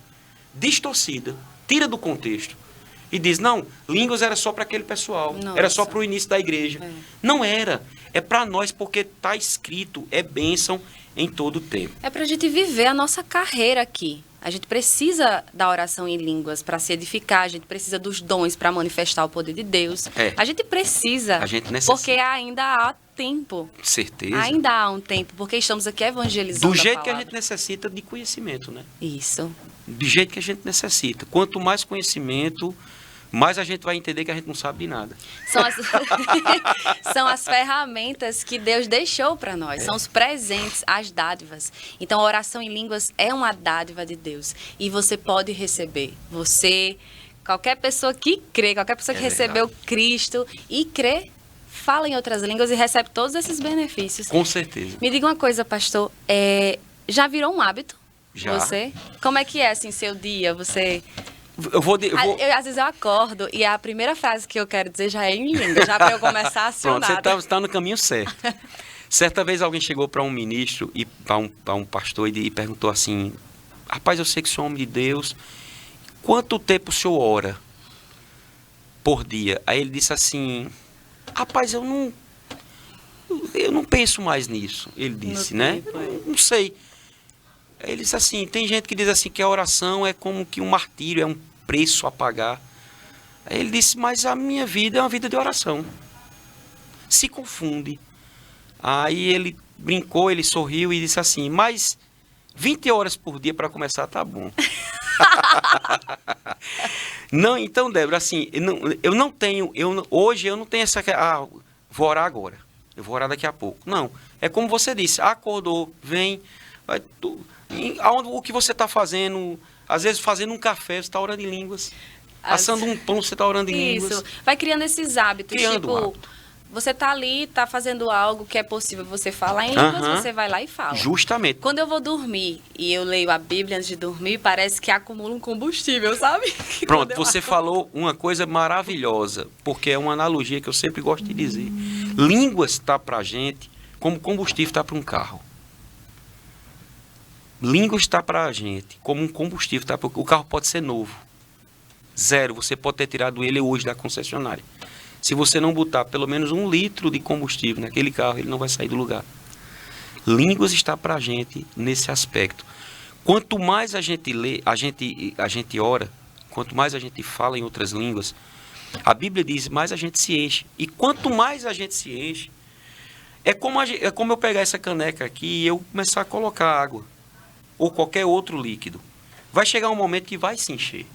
distorcida, tira do contexto e diz, não, línguas era só para aquele pessoal, era só para o início da igreja. Não era. É para nós porque está escrito, é bênção em todo o tempo. É para a gente viver a nossa carreira aqui. A gente precisa da oração em línguas para se edificar, a gente precisa dos dons para manifestar o poder de Deus. A gente precisa, porque ainda há tempo. Certeza. Ainda há um tempo, porque estamos aqui evangelizando do jeito que a gente necessita de conhecimento, né? Isso. Do jeito que a gente necessita. Quanto mais conhecimento, mais a gente vai entender que a gente não sabe de nada. São as ferramentas que Deus deixou para nós. São os presentes, as dádivas. Então, a oração em línguas é uma dádiva de Deus. E você pode receber. Você, qualquer pessoa que crê, qualquer pessoa que recebeu Cristo e crê, fala em outras línguas e recebe todos esses benefícios. Com certeza. Me diga uma coisa, pastor. Já virou um hábito? Já. Você? Como é que é, assim, seu dia? Você... às vezes eu acordo e a primeira frase que eu quero dizer já é em língua, já para eu começar a acionar. Pronto, você está no caminho certo. Certa vez alguém chegou para um ministro e para um pastor e perguntou assim, rapaz, eu sei que sou homem de Deus, quanto tempo o senhor ora por dia? Aí ele disse assim, rapaz, eu não penso mais nisso, ele disse, né? Não sei. Ele disse assim, tem gente que diz assim que a oração é como que um martírio, é um preço a pagar. Aí ele disse, mas a minha vida é uma vida de oração. Se confunde. Aí ele brincou, ele sorriu e disse assim, mas 20 horas por dia para começar tá bom. Não, então, Débora, assim, hoje eu não tenho essa... vou orar agora, eu vou orar daqui a pouco. Não, é como você disse, acordou, vem... o que você está fazendo, às vezes fazendo um café, você está orando em línguas. Assando um pão, você está orando em línguas. Isso, vai criando esses hábitos. Um hábito. Você está ali, está fazendo algo que é possível você falar em línguas, você vai lá e fala. Justamente. Quando eu vou dormir e eu leio a Bíblia antes de dormir, parece que acumula um combustível, sabe? Pronto, você falou uma coisa maravilhosa, porque é uma analogia que eu sempre gosto de dizer. Línguas está para a gente como combustível está para um carro. Línguas está para a gente como um combustível. Tá? O carro pode ser novo. Zero. Você pode ter tirado ele hoje da concessionária. Se você não botar pelo menos 1 litro de combustível naquele carro, ele não vai sair do lugar. Línguas está para a gente nesse aspecto. Quanto mais a gente lê, a gente ora, quanto mais a gente fala em outras línguas, A Bíblia diz, mais a gente se enche. E quanto mais a gente se enche, é como eu pegar essa caneca aqui e eu começar a colocar água. Ou qualquer outro líquido. Vai chegar um momento que vai se encher.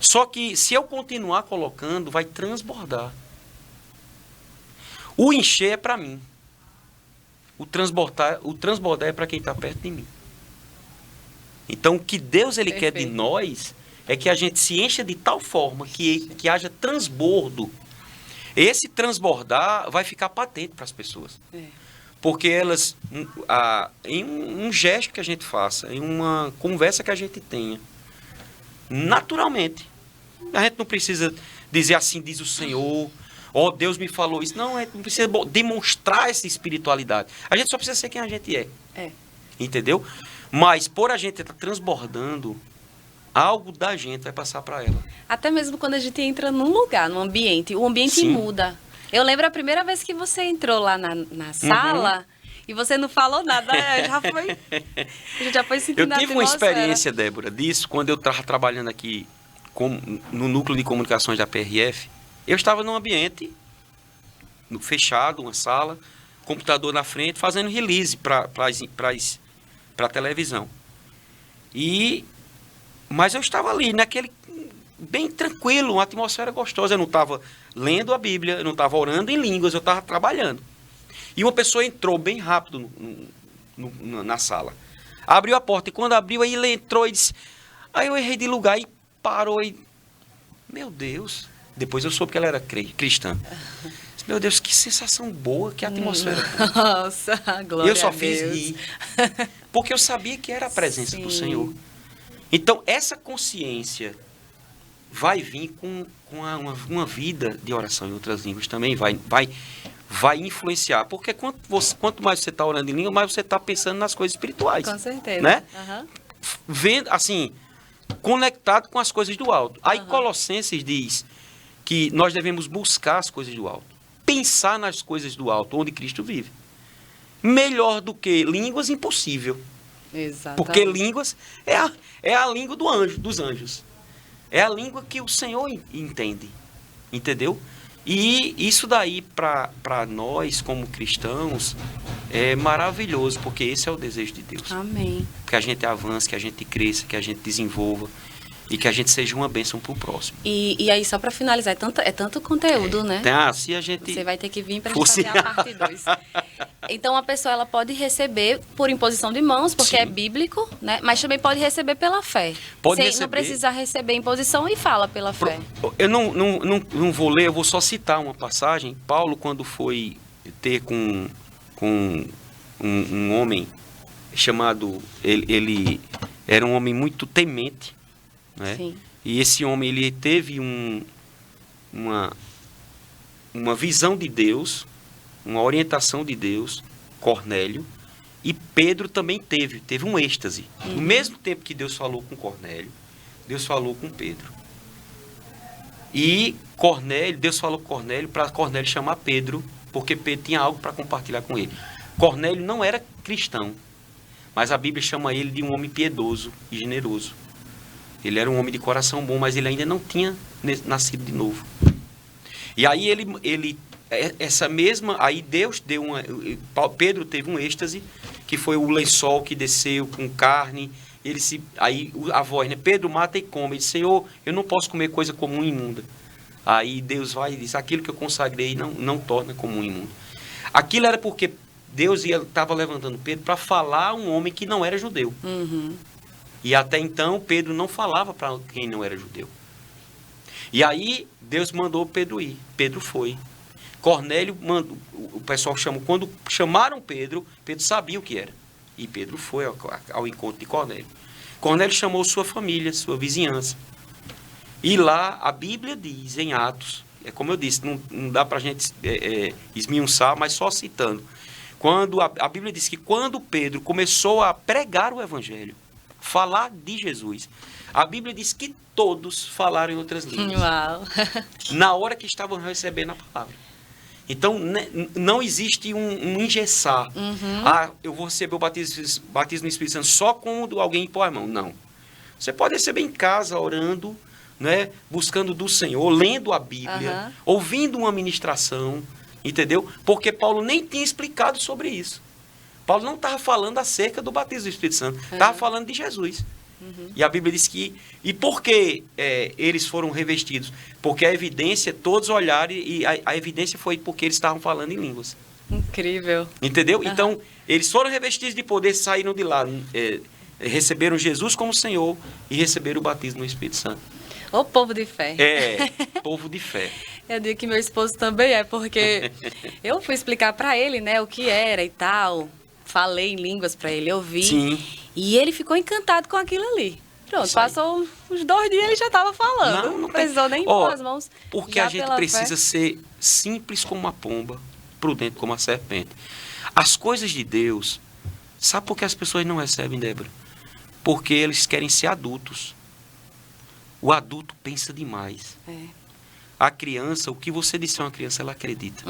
Só que se eu continuar colocando, vai transbordar. O encher é para mim. O transbordar é para quem está perto de mim. Então, o que Deus ele quer de nós é que a gente se encha de tal forma que haja transbordo. Esse transbordar vai ficar patente para as pessoas. Porque elas, em um gesto que a gente faça, em uma conversa que a gente tenha, naturalmente, a gente não precisa dizer assim, diz o Senhor, ó, Deus me falou isso. Não, a gente não precisa demonstrar essa espiritualidade. A gente só precisa ser quem a gente é. Entendeu? Mas por a gente estar transbordando, algo da gente vai passar para ela. Até mesmo quando a gente entra num lugar, num ambiente, o ambiente muda. Eu lembro a primeira vez que você entrou lá na sala e você não falou nada, já foi sentindo a atmosfera. Eu tive uma experiência, Débora, disso quando eu estava trabalhando aqui no núcleo de comunicações da PRF. Eu estava num ambiente fechado, uma sala, computador na frente, fazendo release para a televisão. Mas eu estava ali, bem tranquilo, uma atmosfera gostosa. Eu não estava lendo a Bíblia, eu não estava orando em línguas, eu estava trabalhando. E uma pessoa entrou bem rápido na sala. Abriu a porta, e quando abriu, aí ele entrou e disse... Aí eu errei de lugar e parou e... Meu Deus... Depois eu soube que ela era cristã. Meu Deus, que sensação boa, que atmosfera boa. Nossa, glória a Deus. Eu só fiz rir, porque eu sabia que era a presença do Senhor. Então, essa consciência vai vir com uma vida de oração em outras línguas também, vai influenciar. Porque quanto mais você está orando em língua, mais você está pensando nas coisas espirituais. Com certeza. Né? Vendo, assim, conectado com as coisas do alto. Aí Colossenses diz que nós devemos buscar as coisas do alto. Pensar nas coisas do alto, onde Cristo vive. Melhor do que línguas, impossível. Exatamente. Porque línguas é a língua dos anjos. É a língua que o Senhor entende. Entendeu? E isso daí, para nós, como cristãos, é maravilhoso, porque esse é o desejo de Deus. Amém. Que a gente avance, que a gente cresça, que a gente desenvolva. E que a gente seja uma bênção para o próximo. E aí, só para finalizar, é tanto conteúdo, né? Se a gente... Você vai ter que vir para a gente fazer a parte 2. Então, a pessoa ela pode receber por imposição de mãos, porque é bíblico, né? Mas também pode receber pela fé. Pode receber. Não precisar receber imposição e fala pela fé. Eu não vou ler, eu vou só citar uma passagem. Paulo, quando foi ter com um homem chamado... Ele era um homem muito temente. Né? Sim. E esse homem ele teve uma visão de Deus, uma orientação de Deus, Cornélio, e Pedro também teve um êxtase. No mesmo tempo que Deus falou com Cornélio, Deus falou com Pedro. E Deus falou com Cornélio para Cornélio chamar Pedro, porque Pedro tinha algo para compartilhar com ele. Cornélio não era cristão, mas a Bíblia chama ele de um homem piedoso e generoso. Ele era um homem de coração bom, mas ele ainda não tinha nascido de novo. E aí aí Deus deu Pedro teve um êxtase, que foi o lençol que desceu com carne. Aí a voz, né? Pedro, mata e come. Ele disse, Senhor, eu não posso comer coisa comum e imunda. Aí Deus vai e diz, aquilo que eu consagrei não torna comum e imundo. Aquilo era porque Deus estava levantando Pedro para falar a um homem que não era judeu. E até então, Pedro não falava para quem não era judeu. E aí, Deus mandou Pedro ir. Pedro foi. Cornélio, o pessoal chamou. Quando chamaram Pedro, Pedro sabia o que era. E Pedro foi ao encontro de Cornélio. Cornélio chamou sua família, sua vizinhança. E lá, a Bíblia diz, em Atos, como eu disse, não dá para a gente esmiuçar, mas só citando. A Bíblia diz que quando Pedro começou a pregar o Evangelho, falar de Jesus, a Bíblia diz que todos falaram em outras línguas. Uau. Na hora que estavam recebendo a palavra. Então, não existe um engessar. Eu vou receber o batismo no Espírito Santo só quando alguém impor a mão. Não. Você pode receber em casa, orando, né, buscando do Senhor, lendo a Bíblia, ouvindo uma ministração, entendeu? Porque Paulo nem tinha explicado sobre isso. Paulo não estava falando acerca do batismo do Espírito Santo, estava falando de Jesus. E a Bíblia diz que... E por que eles foram revestidos? Porque a evidência, todos olharam e a evidência foi porque eles estavam falando em línguas. Incrível. Entendeu? Então, eles foram revestidos de poder, saíram de lá, receberam Jesus como Senhor e receberam o batismo no Espírito Santo. O povo de fé. Povo de fé. Eu digo que meu esposo também porque eu fui explicar para ele, né, o que era e tal. Falei em línguas para ele, eu vi. Sim. E ele ficou encantado com aquilo ali. Pronto, passou uns 2 dias e ele já estava falando. Não precisou nem pôr as mãos. Porque a gente precisa ser simples como uma pomba, prudente como a serpente. As coisas de Deus, sabe por que as pessoas não recebem, Débora? Porque eles querem ser adultos. O adulto pensa demais. A criança, o que você disser a uma criança, ela acredita.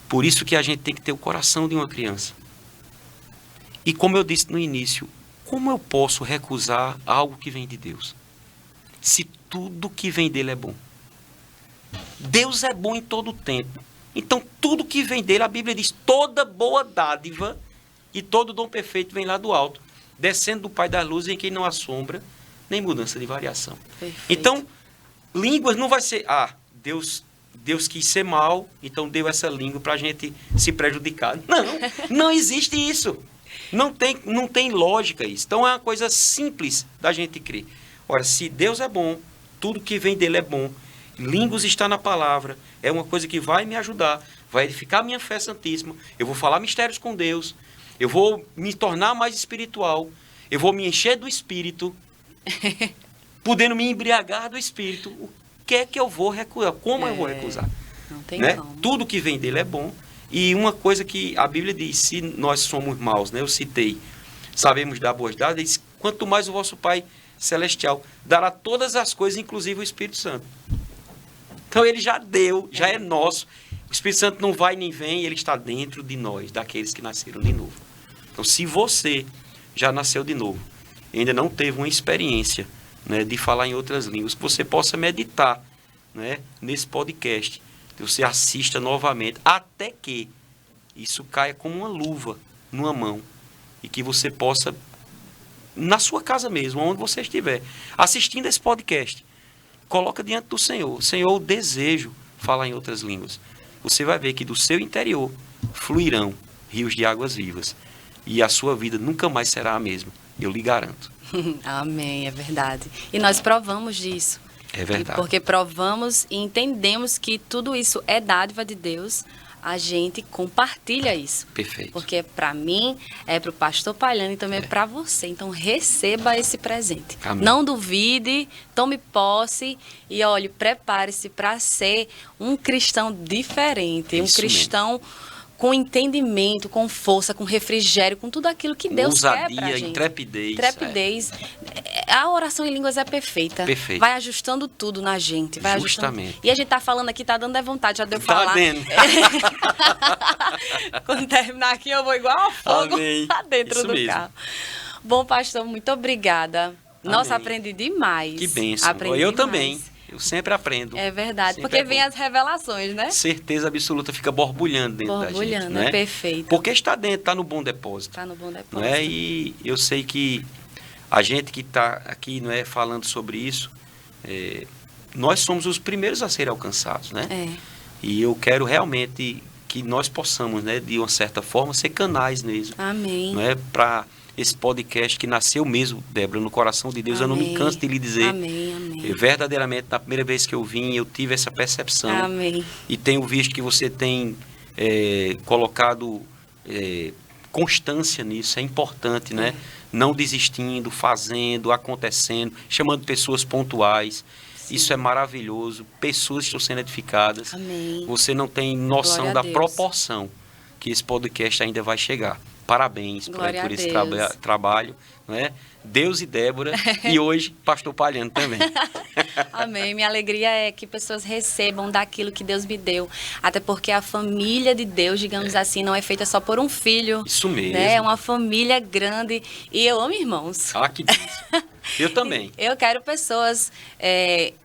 Por isso que a gente tem que ter o coração de uma criança. E como eu disse no início, como eu posso recusar algo que vem de Deus? Se tudo que vem dele é bom. Deus é bom em todo o tempo. Então, tudo que vem dele, a Bíblia diz, toda boa dádiva e todo dom perfeito vem lá do alto, descendo do Pai das luzes, em quem não há sombra, nem mudança de variação. Perfeito. Então, línguas não vai ser, Deus quis ser mal, então deu essa língua para a gente se prejudicar. Não existe isso. Não tem lógica isso. Então, é uma coisa simples da gente crer. Ora, se Deus é bom, tudo que vem dele é bom, línguas está na palavra, é uma coisa que vai me ajudar, vai edificar minha fé santíssima, eu vou falar mistérios com Deus, eu vou me tornar mais espiritual, eu vou me encher do Espírito, podendo me embriagar do Espírito. O que é que eu vou recusar? Como eu vou recusar? Não tem como. Tudo que vem dele é bom. E uma coisa que a Bíblia diz, se nós somos maus, né? Eu citei, sabemos dar boas dádivas, diz, quanto mais o vosso Pai Celestial dará todas as coisas, inclusive o Espírito Santo. Então ele já deu, já é nosso. O Espírito Santo não vai nem vem, ele está dentro de nós, daqueles que nasceram de novo. Então, se você já nasceu de novo, ainda não teve uma experiência, né, de falar em outras línguas, que você possa meditar, né, nesse podcast, que você assista novamente, até que isso caia como uma luva numa mão, e que você possa, na sua casa mesmo, onde você estiver, assistindo esse podcast, coloca diante do Senhor. Senhor, eu desejo falar em outras línguas. Você vai ver que do seu interior fluirão rios de águas vivas. E a sua vida nunca mais será a mesma. Eu lhe garanto. Amém, é verdade. E nós provamos disso. É verdade. Porque provamos e entendemos que tudo isso é dádiva de Deus. A gente compartilha isso. Perfeito. Porque é para mim, é para o pastor Palhano e também é para você. Então, receba esse presente. Amém. Não duvide, tome posse e, olhe, prepare-se para ser um cristão diferente. Isso um cristão mesmo. Com entendimento, com força, com refrigério, com tudo aquilo que Deus ousadia, quer pra gente. Intrepidez. A oração em línguas é perfeita. Perfeito. Vai ajustando tudo na gente. Vai Justamente. Ajustando. E a gente tá falando aqui, tá dando vontade já de eu falar. Dentro. Quando terminar aqui, eu vou igual a fogo. Amém. Dentro Isso do mesmo. carro. Bom, pastor, muito obrigada. Nossa, aprendi demais. Que bênção. Eu também. Eu sempre aprendo. É verdade, sempre porque vem as revelações, né? Certeza absoluta, fica borbulhando dentro da gente. Né? É perfeito. Porque está dentro, está no bom depósito. Está no bom depósito. Não é? E eu sei que a gente que está aqui, não é, falando sobre isso, nós somos os primeiros a serem alcançados, né? E eu quero realmente que nós possamos, né, de uma certa forma, ser canais mesmo. Amém. Não é? Para esse podcast que nasceu mesmo, Débora, no coração de Deus. Amém. Eu não me canso de lhe dizer. Amém, amém. Verdadeiramente, na primeira vez que eu vim, eu tive essa percepção. Amém. E tenho visto que você tem colocado constância nisso. É importante, né? Não desistindo, fazendo, acontecendo, chamando pessoas pontuais. Sim. Isso é maravilhoso. Pessoas estão sendo edificadas. Amém. Você não tem noção da proporção que esse podcast ainda vai chegar. Parabéns por esse trabalho, né? Deus e Débora, e hoje pastor Palhano também. Amém. Minha alegria é que pessoas recebam daquilo que Deus me deu. Até porque a família de Deus, digamos assim, não é feita só por um filho. Isso mesmo. Né? É uma família grande. E eu amo irmãos. Ah, que bênção. Eu também. Eu quero pessoas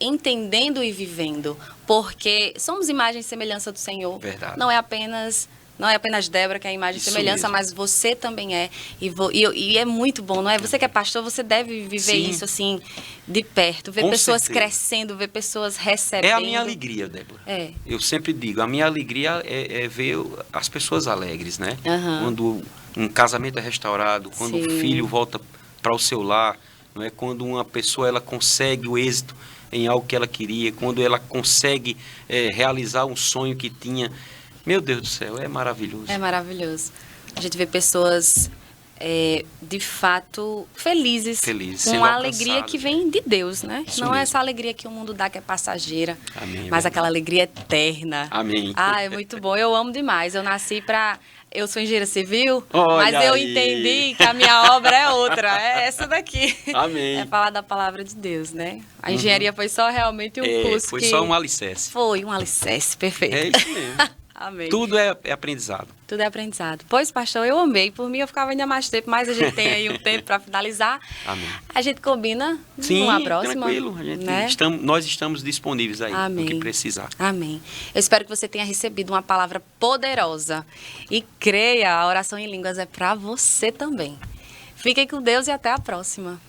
entendendo e vivendo, porque somos imagem e semelhança do Senhor. Verdade. Não é apenas Débora que é a imagem e Isso semelhança, mesmo. mas você também é. E é muito bom, não é? Você que é pastor, você deve viver Sim. isso assim, de perto. Ver Com pessoas certeza. crescendo, ver pessoas recebendo. É a minha alegria, Débora. É. Eu sempre digo, a minha alegria é ver as pessoas alegres, né? Aham. Quando um casamento é restaurado, quando Sim. o filho volta para o seu lar, não é? Quando uma pessoa ela consegue o êxito em algo que ela queria, quando ela consegue realizar um sonho que tinha. Meu Deus do céu, é maravilhoso. É maravilhoso. A gente vê pessoas, de fato, felizes. Felizes, com sendo a alegria alcançadas, que vem de Deus, né? Isso Não é mesmo. essa alegria que o mundo dá, que é passageira. Amém, Mas verdade. aquela alegria eterna. Amém. Ah, é muito bom. Eu amo demais. Eu nasci pra... Eu sou engenheira civil, Olha mas eu aí. entendi que a minha obra é outra. É essa daqui. Amém. É falar da palavra de Deus, né? A engenharia foi só realmente um curso Foi que... só um alicerce. Foi um alicerce, perfeito. É isso mesmo. Amém. Tudo é aprendizado. Tudo é aprendizado. Pois, pastor, eu amei. Por mim, eu ficava ainda mais tempo, mas a gente tem aí um tempo para finalizar. Amém. A gente combina Sim, numa próxima. tranquilo. A gente né? nós estamos disponíveis aí, Amém. no que precisar. Amém. Eu espero que você tenha recebido uma palavra poderosa. E creia, a oração em línguas é para você também. Fiquem com Deus e até a próxima.